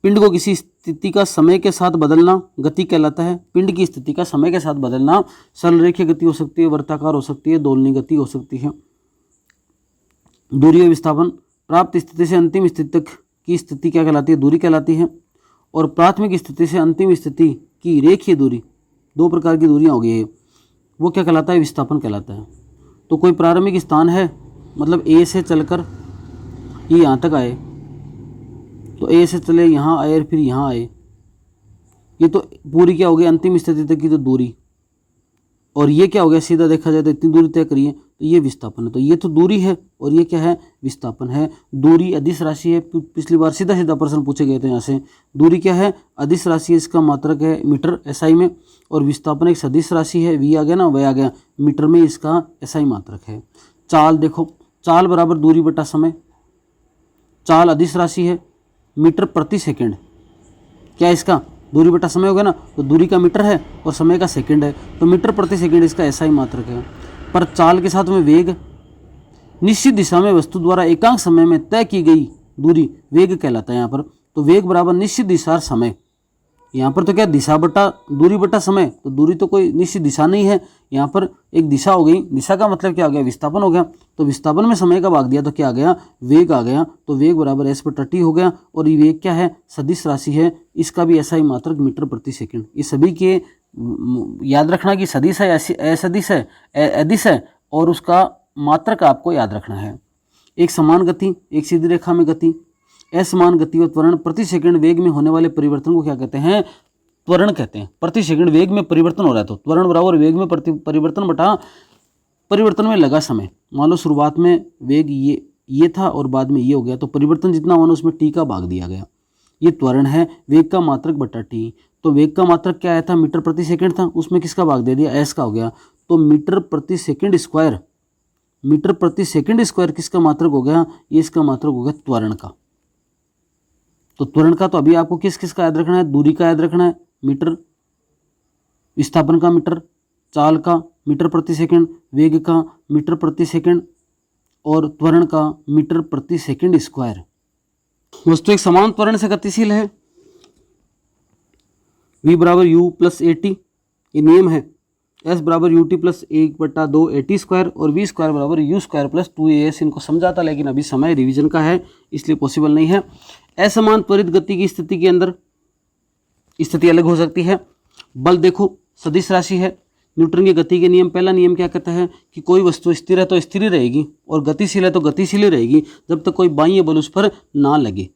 पिंड को किसी स्थिति का समय के साथ बदलना गति कहलाता है। पिंड की स्थिति का समय के साथ बदलना सरल रेखीय गति हो सकती है, वर्ताकार हो सकती है, दोलनी गति हो सकती है। दूरी और विस्थापन, प्राप्त स्थिति से अंतिम स्थिति तक की स्थिति क्या कहलाती है, दूरी कहलाती है। और प्राथमिक स्थिति से अंतिम स्थिति की रेखीय दूरी, दो प्रकार की दूरियां हो गई है, वो क्या कहलाता है, विस्थापन कहलाता है। तो कोई प्रारंभिक स्थान है, मतलब ए से चलकर ये यहाँ तक आए, तो ए से चले यहाँ आए और फिर यहाँ आए, ये तो पूरी क्या हो गई, अंतिम स्थिति तक की तो दूरी। और ये क्या हो गया, सीधा देखा जाए तो इतनी दूरी तय करिए, तो ये विस्थापन है। तो ये तो दूरी है और ये क्या है, विस्थापन है। दूरी अदिश राशि है, पिछली बार सीधा सीधा प्रश्न पूछे गए थे यहाँ से। दूरी क्या है, अदिश राशि है, इसका मात्रक है मीटर एसआई में। और विस्थापन एक सदिश राशि है, वी आ गया ना, वह आ गया, मीटर में इसका एसआई मात्रक है। चाल देखो, चाल बराबर दूरी बटा समय। चाल अदिश राशि है, मीटर प्रति सेकेंड, क्या इसका दूरी बटा समय हो गया ना, तो दूरी का मीटर है और समय का सेकंड है, तो मीटर प्रति सेकंड इसका एसआई मात्रक है। पर चाल के साथ में वेग, निश्चित दिशा में वस्तु द्वारा एकांक समय में तय की गई दूरी वेग कहलाता है यहाँ पर। तो वेग बराबर निश्चित दिशा और समय। यहाँ पर तो क्या, दिशा बटा दूरी बटा समय, तो दूरी तो कोई निश्चित दिशा नहीं है, यहाँ पर एक दिशा हो गई। दिशा का मतलब क्या हो गया, विस्थापन हो गया। तो विस्थापन में समय का भाग दिया तो क्या आ गया, वेग आ गया। तो वेग बराबर एस बटा टी हो गया। और ये वेग क्या है, सदिश राशि है, इसका भी ऐसा ही मात्रक मीटर प्रति सेकंड। ये सभी के याद रखना कि सदिश है, असदिश है, अदिश है, और उसका मात्रक आपको याद रखना है। एक समान गति, एक सीधी रेखा में गति, असमान गति और त्वरण, प्रति सेकंड वेग में होने वाले परिवर्तन को क्या कहते हैं, त्वरण कहते हैं। प्रति सेकंड वेग में परिवर्तन हो रहा है तो त्वरण बराबर वेग में परिवर्तन बटा परिवर्तन में लगा समय। मान लो शुरुआत में वेग ये था और बाद में ये हो गया, तो परिवर्तन जितना होना उसमें टी का भाग दिया गया, ये त्वरण है। वेग का मात्रक बटा टी, तो वेग का मात्रक क्या आया था, मीटर प्रति सेकंड था, उसमें किसका भाग दे दिया, एस का हो गया। तो मीटर प्रति सेकंड स्क्वायर, मीटर प्रति सेकंड स्क्वायर किसका मात्रक हो गया, ये इसका मात्रक हो गया त्वरण का। तो त्वरण का तो अभी आपको किस किस का याद रखना है, दूरी का याद रखना है मीटर, विस्थापन का मीटर, चाल का मीटर प्रति सेकंड, वेग का मीटर प्रति सेकंड और त्वरण का मीटर प्रति सेकंड स्क्वायर। वस्तु एक समान त्वरण से गतिशील है, v बराबर u प्लस ए टी, ये नियम है। s बराबर U T plus 1/2 A T square और v स्क्वायर बराबर यू स्क्वायर प्लस 2as। इनको समझाता, लेकिन अभी समय रिवीजन का है इसलिए पॉसिबल नहीं है। असमान त्वरित गति की स्थिति के अंदर स्थिति अलग हो सकती है। बल देखो सदिश राशि है, न्यूटन की गति के नियम, पहला नियम क्या कहता है कि कोई वस्तु स्थिर है तो स्थिर ही रहेगी और गतिशील है तो गतिशील ही रहेगी जब तक कोई बाह्य बल उस पर ना लगे।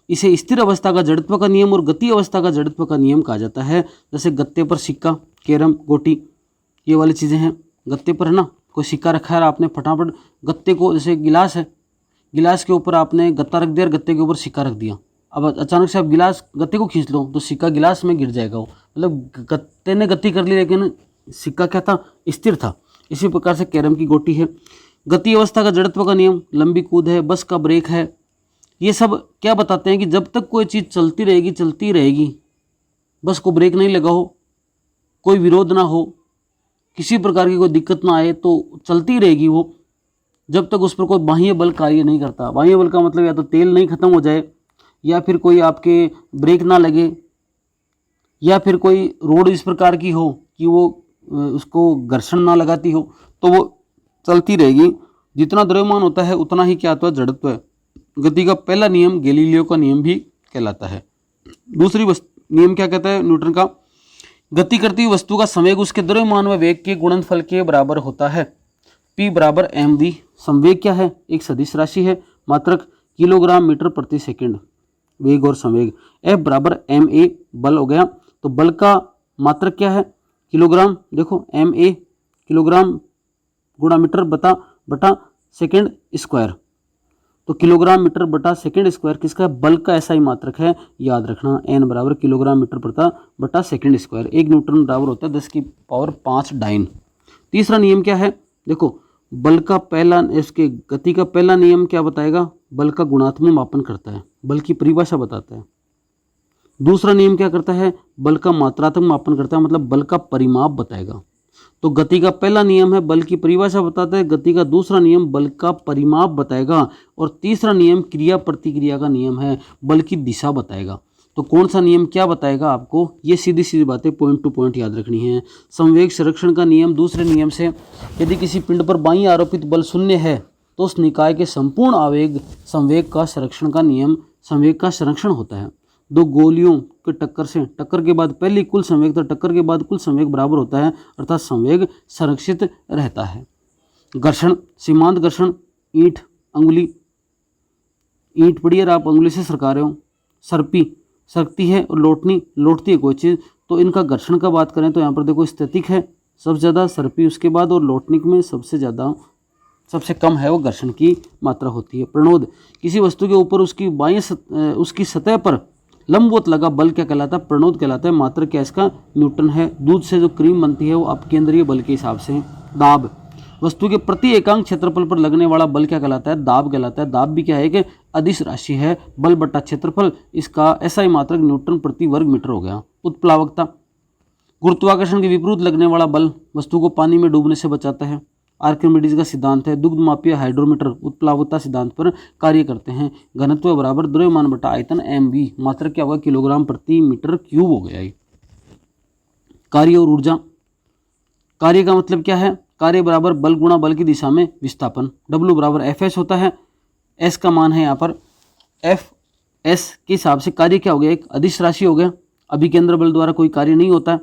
इसे स्थिर अवस्था का जड़त्व का नियम और गति अवस्था का जड़त्व का नियम कहा जाता है। जैसे गत्ते पर सिक्का, कैरम, गोटी, ये वाली चीज़ें हैं। गत्ते पर है ना, कोई सिक्का रखा है, आपने फटाफट गत्ते को, जैसे गिलास है, गिलास के ऊपर आपने गत्ता रख दिया और गत्ते के ऊपर सिक्का रख दिया, अब अचानक से आप गिलास गत्ते को खींच लो तो सिक्का गिलास में गिर जाएगा। वो मतलब गत्ते ने गति कर ली लेकिन सिक्का क्या था, स्थिर था। इसी प्रकार से कैरम की गोटी है। गति अवस्था का जड़त्व का नियम, लंबी कूद है, बस का ब्रेक है, ये सब क्या बताते हैं कि जब तक कोई चीज़ चलती रहेगी, बस को ब्रेक नहीं लगा हो, कोई विरोध ना हो, किसी प्रकार की कोई दिक्कत ना आए तो चलती रहेगी वो, जब तक उस पर कोई बाह्य बल कार्य नहीं करता। बाह्य बल का मतलब या तो तेल नहीं खत्म हो जाए, या फिर कोई आपके ब्रेक ना लगे, या फिर कोई रोड इस प्रकार की हो कि वो उसको घर्षण ना लगाती हो, तो वो चलती रहेगी। जितना द्रव्यमान होता है उतना ही क्या होता है, जड़त्व है। गति का पहला नियम गैलीलियो का नियम भी कहलाता है। दूसरी नियम क्या कहता है न्यूटन का, गति करती हुई वस्तु का संवेग उसके द्रव्यमान व वेग के गुणनफल के बराबर होता है। P बराबर mv। संवेग क्या है, एक सदिश राशि है, मात्रक किलोग्राम मीटर प्रति सेकंड, वेग और संवेग। F बराबर ma, बल हो गया, तो बल का मात्रक क्या है, किलोग्राम। देखो MA किलोग्राम गुणा मीटर बटा सेकेंड स्क्वायर, तो किलोग्राम मीटर बटा सेकेंड स्क्वायर किसका है, बल का ऐसा ही मात्रक है, याद रखना। N बराबर किलोग्राम मीटर बटा सेकेंड स्क्वायर। 1 न्यूटन बराबर होता है 10 की पावर 5 डाइन। तीसरा नियम क्या है, देखो बल का पहला, इसके गति का पहला नियम क्या बताएगा, बल का गुणात्मक मापन करता है, बल की परिभाषा बताता है। दूसरा नियम क्या करता है, बल का मात्रात्मक मापन करता है, मतलब बल का परिमाप बताएगा। तो गति का पहला नियम है बल की परिभाषा बताता है, गति का दूसरा नियम बल का परिमाप बताएगा, और तीसरा नियम क्रिया प्रतिक्रिया का नियम है, बल की दिशा बताएगा। तो कौन सा नियम क्या बताएगा आपको, ये सीधी सीधी बातें पॉइंट टू पॉइंट याद रखनी है। संवेग संरक्षण का नियम, दूसरे नियम से यदि किसी पिंड पर बाईं आरोपित बल शून्य है तो उस निकाय के संपूर्ण आवेग संवेग का संरक्षण का नियम संवेग का संरक्षण होता है। दो गोलियों के टक्कर के बाद पहली कुल संवेग तो टक्कर के बाद कुल संवेग बराबर होता है, अर्थात संवेग संरक्षित रहता है। घर्षण, सीमांत घर्षण, ईंट पड़ी है, आप अंगुली से सरका रहे हो, सरपी सरकती है और लौटती है कोई चीज़, तो इनका घर्षण का बात करें तो यहाँ पर देखो स्टैटिक है सबसे ज़्यादा, सरपी उसके बाद, और लौटनिक में सबसे कम है वो घर्षण की मात्रा होती है। प्रणोद, किसी वस्तु के ऊपर उसकी सतह पर लंबवत लगा बल क्या कहलाता है, प्रणोद कहलाता है। मात्रक क्या इसका, न्यूटन है। दूध से जो क्रीम बनती है वो अपकेंद्रीय बल के हिसाब से। दाब, वस्तु के प्रति एकांक क्षेत्रफल पर लगने वाला बल क्या कहलाता है, दाब कहलाता है। दाब भी क्या है कि अदिश राशि है, बल बटा क्षेत्रफल, इसका SI मात्रक न्यूटन प्रति वर्ग मीटर हो गया। उत्प्लावकता, गुरुत्वाकर्षण के विपरीत लगने वाला बल वस्तु को पानी में डूबने से बचाता है। आर्किमिडीज का सिद्धांत है। दुग्ध मापीय हाइड्रोमीटर उत्प्लावकता सिद्धांत पर कार्य करते हैं। घनत्व बराबर द्रव्यमान बटा आयतन MV, मात्रक क्या होगा, किलोग्राम प्रति मीटर क्यूब हो गया। कार्य और ऊर्जा, कार्य का मतलब क्या है, कार्य बराबर बल गुणा बल की दिशा में विस्थापन। W बराबर FS होता है, S का मान है यहाँ पर FS के हिसाब से कार्य क्या हो गया, एक अदिश राशि हो गया। अभिकेंद्र बल द्वारा कोई कार्य नहीं होता है।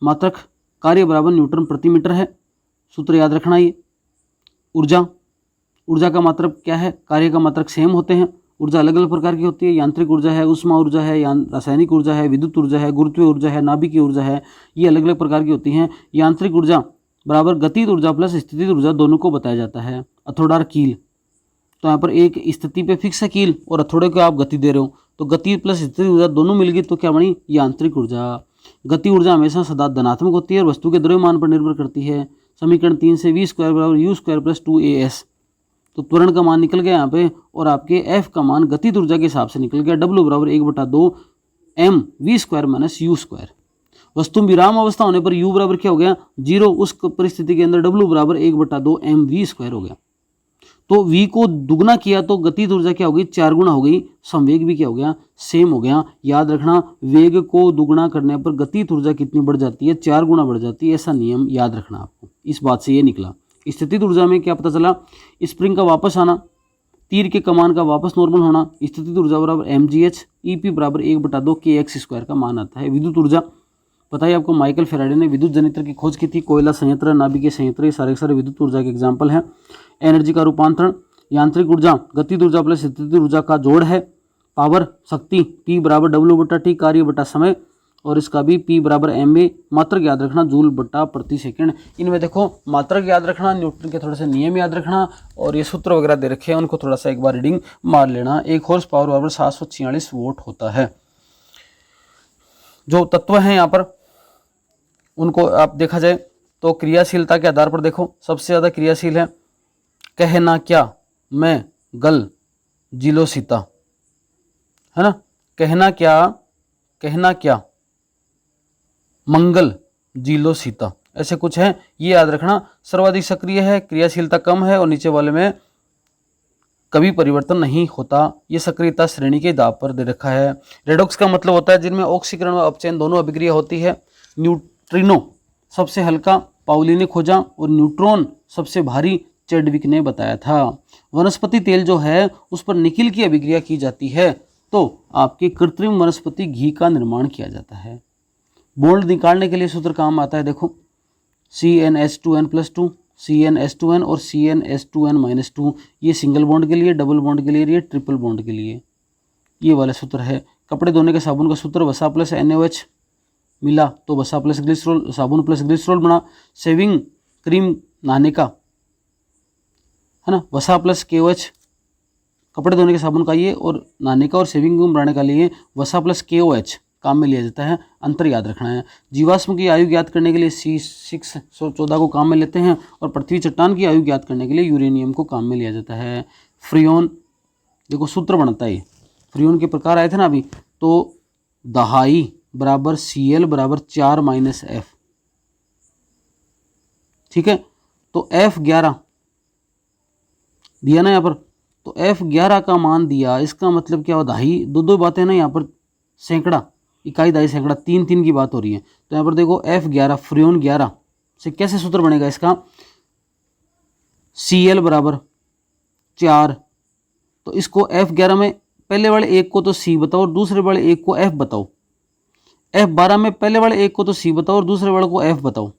मात्रक कार्य बराबर न्यूटन प्रति मीटर है, सूत्र याद रखना। ये ऊर्जा का मात्रक क्या है, कार्य का मात्रक सेम होते हैं। ऊर्जा अलग अलग प्रकार की होती है, यांत्रिक ऊर्जा है, उष्मा ऊर्जा है, रासायनिक ऊर्जा है, विद्युत ऊर्जा है, गुरुत्वीय ऊर्जा है, नाभिकीय ऊर्जा है, ये अलग अलग प्रकार की होती हैं। यांत्रिक ऊर्जा बराबर गतिज ऊर्जा प्लस स्थितिज ऊर्जा दोनों को बताया जाता है। हथौड़ा और कील, तो यहाँ पर एक स्थिति पे फिक्स है कील और हथौड़े को आप गति दे रहे हो, तो गति प्लस स्थितिज ऊर्जा दोनों मिल गई तो क्या बनी, यांत्रिक ऊर्जा। गति ऊर्जा हमेशा सदा धनात्मक होती है और वस्तु के द्रव्यमान पर निर्भर करती है। समीकरण 3 से V² बराबर U² प्लस 2AS, तो त्वरण का मान निकल गया यहाँ पे, और आपके F का मान गतिज ऊर्जा के हिसाब से निकल गया। W बराबर 1/2 mv² माइनस U²। वस्तु विराम अवस्था होने पर U बराबर क्या हो गया, 0। उस परिस्थिति के अंदर W बराबर 1/2 mv² हो गया। तो V को दुगना किया तो गतिज ऊर्जा क्या हो गई, 4 गुना हो गई। संवेग भी क्या हो गया, सेम हो गया। याद रखना, वेग को दुगना करने पर गतिज ऊर्जा कितनी बढ़ जाती है, 4 गुना बढ़ जाती है, ऐसा नियम याद रखना आपको। इस बात से ये निकला। स्थितिज ऊर्जा में क्या पता चला, स्प्रिंग का वापस आना, तीर के कमान का वापस नॉर्मल होना। स्थितिज ऊर्जा बराबर mgh, EP बराबर 1/2 kx² का मान आता है। विद्युत ऊर्जा पता है आपको, माइकल फेराडे ने विद्युत जनित्र की खोज की थी। कोयला संयंत्र, नाभिकीय संयंत्र, ये सारे विद्युत ऊर्जा के एग्जाम्पल हैं। एनर्जी का रूपांतरण, यांत्रिक ऊर्जा गतिज ऊर्जा प्लस स्थितिज ऊर्जा का जोड़ है। पावर शक्ति, P बराबर W/T, कार्य बटा समय, और इसका भी P बराबर MA। मात्रक याद रखना, जूल बटा प्रति सेकंड। इनमें देखो मात्रक याद रखना, न्यूटन के थोड़े से नियम याद रखना, और ये सूत्र वगैरह दे रखे हैं उनको थोड़ा सा एक बार रीडिंग मार लेना। 1 हॉर्स पावर बराबर 746 वोट होता है। जो तत्व हैं यहाँ पर उनको आप देखा जाए तो क्रियाशीलता के आधार पर देखो, सबसे ज़्यादा क्रियाशील है कहना क्या, मैं, गल, जिलो सीता, है ना। कहना क्या, मंगल, जिलो सीता, ऐसे कुछ है, ये याद रखना। सर्वाधिक सक्रिय है, क्रियाशीलता कम है, और नीचे वाले में कभी परिवर्तन नहीं होता। ये सक्रियता श्रेणी के दाब पर दे रखा है। रेडॉक्स का मतलब होता है जिनमें ऑक्सीकरण व अपचयन दोनों अभिक्रिया होती है। न्यूट्रिनो सबसे हल्का पाउली ने खोजा, और न्यूट्रॉन सबसे भारी चैडविक ने बताया था। वनस्पति तेल जो है उस पर निकिल की अभिक्रिया की जाती है तो आपके कृत्रिम वनस्पति घी का निर्माण किया जाता है। बॉन्ड निकालने के लिए सूत्र काम आता है, देखो CnH2n+2, CnH2n और CnH2n-2, ये सिंगल बॉन्ड के लिए, डबल बॉन्ड के लिए, ये ट्रिपल बॉन्ड के लिए, ये वाला सूत्र है। कपड़े धोने के साबुन का सूत्र वसा प्लस NaOH, मिला तो वसा प्लस ग्लिसरॉल, साबुन प्लस ग्लिसरॉल बना। शेविंग क्रीम नहाने का, है ना, वसा प्लस KOH कपड़े धोने के साबुन का ये, और नहाने का और शेविंग क्रीम बनाने का लिए वसा प्लस KOH काम में लिया जाता है। अंतर याद रखना है। जीवाश्म की आयु ज्ञात करने के लिए C614 को काम में लेते हैं, और पृथ्वी चट्टान की आयु ज्ञात करने के लिए यूरेनियम को काम में लिया जाता है। फ्रियोन, देखो सूत्र बनता है, फ्रियोन के प्रकार आए थे ना अभी, तो दहाई बराबर Cl बराबर 4 - F, ठीक है। तो F11 दिया ना यहाँ पर, तो F11 का मान दिया, इसका मतलब क्या हुआ, दहाई, दो बातें ना यहाँ पर, सैकड़ा, इकाई दहाई सैकड़ा, 3 की बात हो रही है। तो यहाँ पर देखो F11 फ्रियोन 11 से कैसे सूत्र बनेगा इसका, Cl बराबर 4, तो इसको F11 में पहले वाले एक को तो C बताओ और दूसरे वाले एक को F बताओ। F12 में पहले वाले एक को तो C बताओ और दूसरे वाले को F बताओ।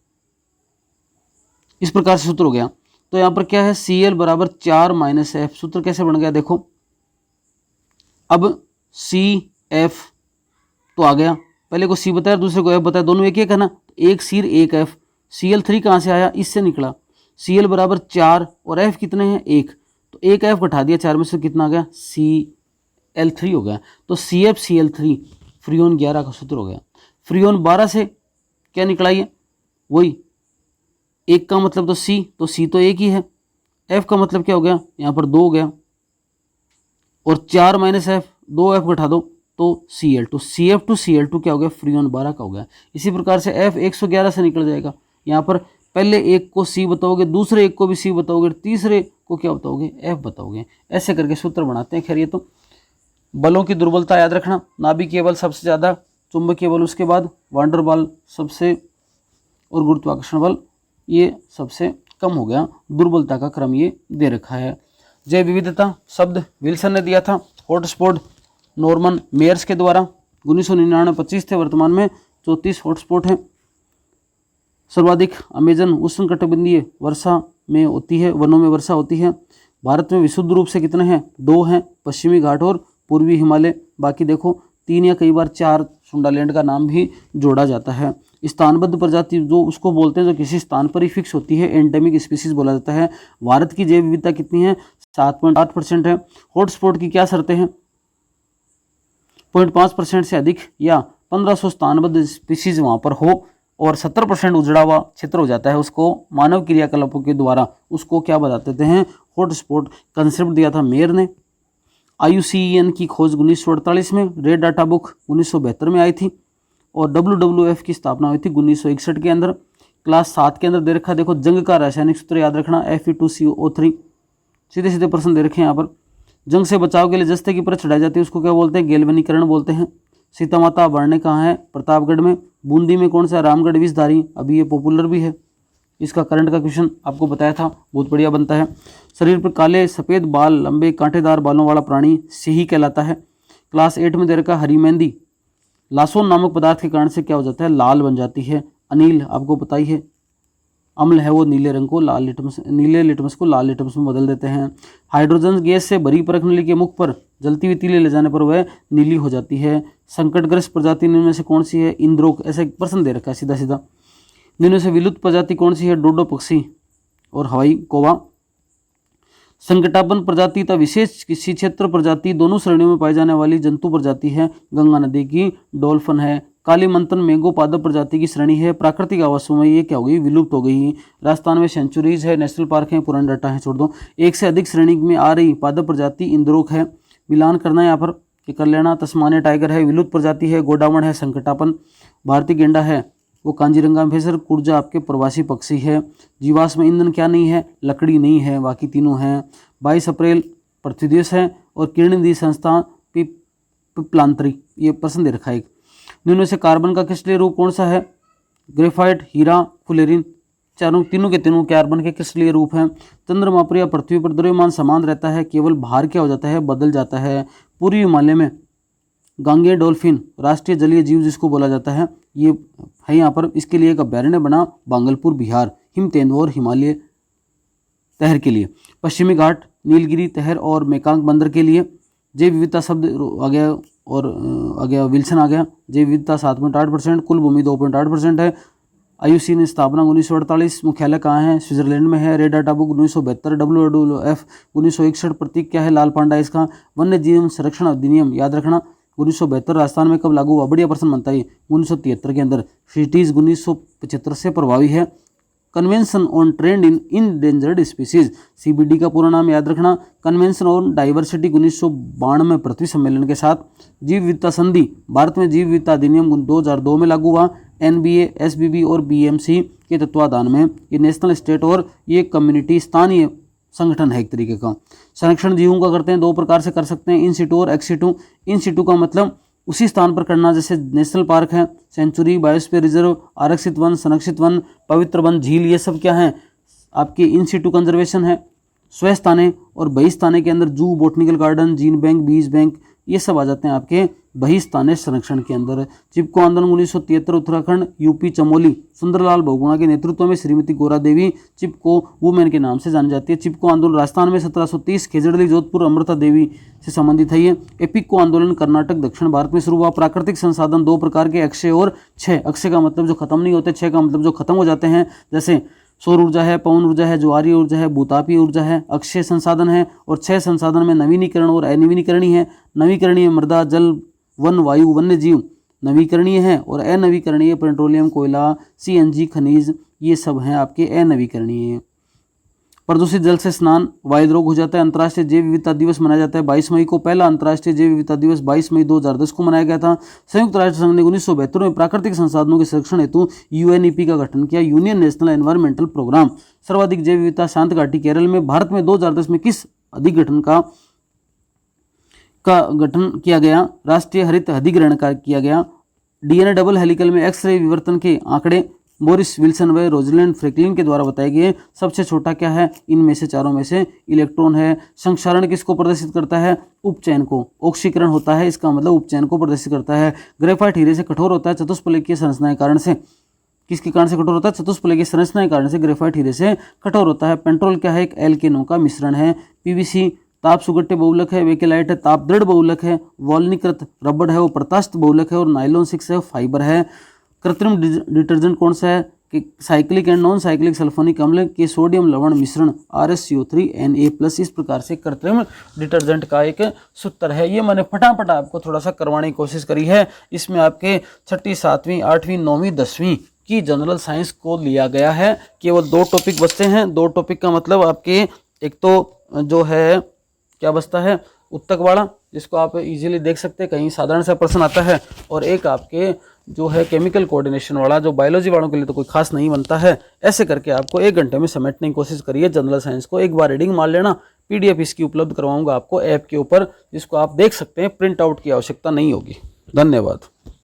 इस प्रकार से सूत्र हो गया। तो यहाँ पर क्या है, Cl बराबर 4 - F, सूत्र कैसे बन गया देखो, अब CF तो आ गया, पहले को C बताया दूसरे को F बताया, दोनों एक एक है ना, एक C एक F, Cl3 कहाँ से आया, इससे निकला। Cl बराबर 4 और F कितने हैं, 1, तो एक F घटा दिया 4 में से, कितना आ गया, Cl3 हो गया। तो CfCl3 फ्रियोन 11 का सूत्र हो गया। फ्रियोन 12 से क्या निकला, ये वही, एक का मतलब तो C तो एक ही है, F का मतलब क्या हो गया, यहाँ पर 2 हो गया, और 4 - F, 2F घटा दो तो Cl2, CF2Cl2 क्या हो गया, फ्रियोन 12 का हो गया। इसी प्रकार से F 111 से निकल जाएगा। यहाँ पर पहले एक को C बताओगे, दूसरे एक को भी C बताओगे, तीसरे को क्या बताओगे, F बताओगे। ऐसे करके सूत्र बनाते हैं। खैर ये तो बलों की दुर्बलता याद रखना, नाभिकीय बल सबसे ज़्यादा, चुंबकीय बल उसके बाद, वांडर बल सबसे, और गुरुत्वाकर्षण बल ये सबसे कम हो गया। दुर्बलता का क्रम ये दे रखा है। जैव विविधता शब्द विल्सन ने दिया था। हॉटस्पॉट नॉर्मन मेयर्स के द्वारा 1999 25 थे, वर्तमान में 34 हॉटस्पॉट हैं। सर्वाधिक अमेजन उष्णकटिबंधीय वर्षा में होती है, वनों में वर्षा होती है। भारत में विशुद्ध रूप से कितने हैं, 2 हैं, पश्चिमी घाट और पूर्वी हिमालय। बाकी देखो 3 या कई बार 4 सुंडालैंड का नाम भी जोड़ा जाता है। स्थानबद्ध प्रजाति जो उसको बोलते हैं जो किसी स्थान पर ही फिक्स होती है, एंडेमिक स्पीसीज बोला जाता है। भारत की जैव विविधता कितनी है, 7.8% है। हॉटस्पॉट की क्या शर्तें हैं, 0.5% से अधिक या 1500 स्थानबद्ध स्पीसीज वहाँ पर हो, और 70% उजड़ा हुआ क्षेत्र हो जाता है, उसको मानव क्रियाकलापों के द्वारा उसको क्या बता देते हैं, हॉटस्पॉट। कंसेप्ट दिया था मेयर ने। IUCN की खोज 1948 में, रेड डाटा बुक 1972 में आई थी, और WWF की स्थापना हुई थी 1961 के अंदर। क्लास 7 के अंदर दे रखा, देखो जंग का रासायनिक सूत्र याद रखना, Fe2CO3। सीधे सीधे प्रश्न दे रखे हैं यहाँ पर। जंग से बचाव के लिए जस्ते की परत चढ़ाई जाती है, उसको क्या बोलते हैं, गैल्वेनीकरण बोलते हैं। सीता माता बढ़ने कहाँ है, प्रतापगढ़ में। बूंदी में कौन सा, रामगढ़ विषधारी, अभी ये पॉपुलर भी है। इसका करंट का क्वेश्चन आपको बताया था, बहुत बढ़िया बनता है। शरीर पर काले सफ़ेद बाल, लंबे कांटेदार बालों वाला प्राणी सिंही कहलाता है। क्लास 8 में दे रखा हरी मेहंदी लासोन नामक पदार्थ के कारण से क्या हो जाता है, लाल बन जाती है। अनिल आपको पता ही है, अम्ल है वो नीले रंग को नीले लिटमस को लाल लिटमस में बदल देते हैं। हाइड्रोजन गैस से भरी परख नली के मुख पर जलती हुई तीली ले जाने पर वह नीली हो जाती है। संकटग्रस्त प्रजाति निम्न में से कौन सी है, इंद्रोक। ऐसे प्रश्न दे रखा है सीधा सीधा। निम्न से विलुप्त प्रजाति कौन सी है, डोडो पक्षी और हवाई कौवा। संकटापन्न प्रजाति तथा विशेष किसी क्षेत्र प्रजाति दोनों श्रेणियों में पाई जाने वाली जंतु प्रजाति है। गंगा नदी की डॉल्फिन है। काली मंथन मेंगो पादप प्रजाति की श्रेणी है। प्राकृतिक आवासों में ये क्या हो गई, विलुप्त हो गई। राजस्थान में सेंचुरीज है, नेशनल पार्क है, पुराना डाटा है, छोड़ दो। एक से अधिक श्रेणी में आ रही पादप प्रजाति इंद्रोक है। मिलान करना है यहाँ पर कि कर लेना। तस्मानिया टाइगर है, विलुप्त प्रजाति है। गोडावण है, संकटापन। भारतीय गेंडा है वो कांजीरंगा भेसर। कुर्जा आपके प्रवासी पक्षी है। जीवाश्म ईंधन क्या नहीं है, लकड़ी नहीं है, बाकी तीनों हैं। 22 अप्रैल पृथ्वी दिवस है। और किरणदी संस्था पिपलांतरी, ये प्रश्न दे रखा है। निम्न से कार्बन का क्रिस्टलीय रूप कौन सा है, ग्रेफाइट, हीरा, फुलेरिन। तीनों के तीनों कार्बन के क्रिस्टलीय रूप हैं। चंद्रमा पर या पृथ्वी पर द्रव्यमान समान रहता है, केवल भार क्या हो जाता है, बदल जाता है। पूर्वी हिमालय में गांगेय डॉल्फिन राष्ट्रीय जलीय जीव जिसको बोला जाता है, ये है यहाँ पर। इसके लिए एक अभ्यारण्य बना बांगलपुर बिहार, हिम तेंदुआ और हिमालय तहर के लिए। पश्चिमी घाट, नीलगिरी तहर और मेकांग बंदर के लिए। जैव विविधता शब्द आ गया और आ गया विल्सन आ गया। जैव विविधता 7.8%, कुल भूमि 2.8% है। आईयूसी ने स्थापना 1948, मुख्यालय कहाँ है? स्विट्जरलैंड में है। रेड डाटा बुक 1972, WWF 1961, प्रतीक क्या है? लाल पांडा इसका। वन्य जीव संरक्षण अधिनियम याद रखना 1972 राजस्थान में कब लागू हुआ? बढ़िया प्रश्न बनता है। 1973 के अंदर। सिटीज 1975 से प्रभावी है। Convention on trade in endangered species, CBD का पूरा नाम याद रखना। कन्वेंशन ऑन डाइवर्सिटी 1992 पृथ्वी सम्मेलन के साथ। जीव विविधता संधि, भारत में जीव विविधता अधिनियम 2002 में लागू हुआ। NBA, SBB और BMC के तत्वाधान में। ये नेशनल, स्टेट और ये कम्युनिटी स्थानीय संगठन है एक तरीके का। संरक्षण जीवों का करते हैं 2 प्रकार से कर सकते हैं, इन सिटू और एक्स सिटू। इन सिटू का मतलब उसी स्थान पर करना, जैसे नेशनल पार्क है, सेंचुरी, बायोस्फीयर रिजर्व, आरक्षित वन, संरक्षित वन, पवित्र वन, झील, ये सब क्या है? आपके इन सिटू कंजर्वेशन है। स्वस्थाने और बहिस्थाने के अंदर जू, बोटनिकल गार्डन, जीन बैंक, बीज बैंक, ये सब आ जाते हैं आपके बहिस्थाने संरक्षण के अंदर। चिपको आंदोलन 1973 उत्तराखंड, यूपी, चमोली, सुंदरलाल बहुगुणा के नेतृत्व में श्रीमती गोरा देवी चिपको वुमेन के नाम से जानी जाती है। चिपको आंदोलन राजस्थान में 1730, खेजड़ली, जोधपुर, अमृता देवी से संबंधित है ये। एपिको आंदोलन कर्नाटक, दक्षिण भारत में शुरू हुआ। प्राकृतिक संसाधन 2 प्रकार के, अक्षय और क्षय। अक्षय का मतलब जो खत्म नहीं होते, क्षय का मतलब जो खत्म हो जाते हैं, जैसे सौर ऊर्जा है, पवन ऊर्जा है, ज्वारीय ऊर्जा है, भूतापीय ऊर्जा है, अक्षय संसाधन है। और क्षय संसाधन में नवीनीकरण और अनवीनीकरणीय है। नवीकरणीय मृदा, जल, वन, वायु, वन्य जीव नवीकरणीय है। और अनवीकरणीय पेट्रोलियम, कोयला, CNG, खनिज, ये सब हैं आपके अनवीकरणीय। प्रदूषित जल से स्नान, वायु रोग हो जाता है। अंतर्राष्ट्रीय जैव विविधता दिवस मनाया जाता है 22 मई को। पहला अंतर्राष्ट्रीय जैव विविधता दिवस 22 मई 2010 को मनाया गया था। संयुक्त राष्ट्र संघ ने 1972 में प्राकृतिक संसाधनों के संरक्षण हेतु UNEP का गठन किया, यूनियन नेशनल एनवायरमेंटल प्रोग्राम। सर्वाधिक जैव विविधता शांत घाटी केरल में। भारत में 2010 में किस अधिगठन का गठन किया गया? राष्ट्रीय हरित अधिग्रहण का किया गया। DNA डबल हेलिकल में एक्स-रे विवर्तन के आंकड़े बोरिस विल्सन व रोजलैंड फ्रैंकलिन के द्वारा बताए गए। सबसे छोटा क्या है? इनमें से चारों में से इलेक्ट्रॉन है। संक्षारण किसको प्रदर्शित करता है? उपचयन को। ऑक्सीकरण होता है, इसका मतलब उपचयन को प्रदर्शित करता है। ग्रेफाइट हीरे से कठोर होता है चतुष्फलकीय संरचना के कारण से। किसके कारण से कठोर होता है? चतुष्फलकीय संरचना के कारण से ग्रेफाइट हीरे से कठोर होता है। पेट्रोल क्या है? एक एल्केनों का मिश्रण है। PVC ताप सुगट्टे बहुलक है। बेकेलाइट है ताप दृढ़ बहुलक है। वॉल्नीकृत रबड़ है वो प्रतास्थ बहुलक है। और नाइलॉन 6 है फाइबर है। कृत्रिम डिटर्जेंट कौन सा है? कि cyclic and non cyclic sulphonic अम्ल के सोडियम लवण मिश्रण RSCO3Na+। इस प्रकार से कृत्रिम डिटर्जेंट का एक सूत्र है। ये मैंने फटाफट आपको थोड़ा सा करवाने की कोशिश करी है। इसमें आपके 6ठी, 7वीं, 8वीं, 9वीं, 10वीं की जनरल साइंस को लिया गया है। केवल 2 टॉपिक बचते हैं। 2 टॉपिक का मतलब आपके एक तो जो है क्या बचता है? उत्तक वाला, जिसको आप इजीली देख सकते हैं, कहीं साधारण सा प्रश्न आता है। और एक आपके जो है केमिकल कोऑर्डिनेशन वाला, जो बायोलॉजी वालों के लिए तो कोई खास नहीं बनता है। ऐसे करके आपको 1 घंटे में समेटने की कोशिश करिए जनरल साइंस को। एक बार रीडिंग मार लेना। PDF इसकी उपलब्ध करवाऊंगा आपको ऐप के ऊपर, जिसको आप देख सकते हैं। प्रिंट आउट की आवश्यकता नहीं होगी। धन्यवाद।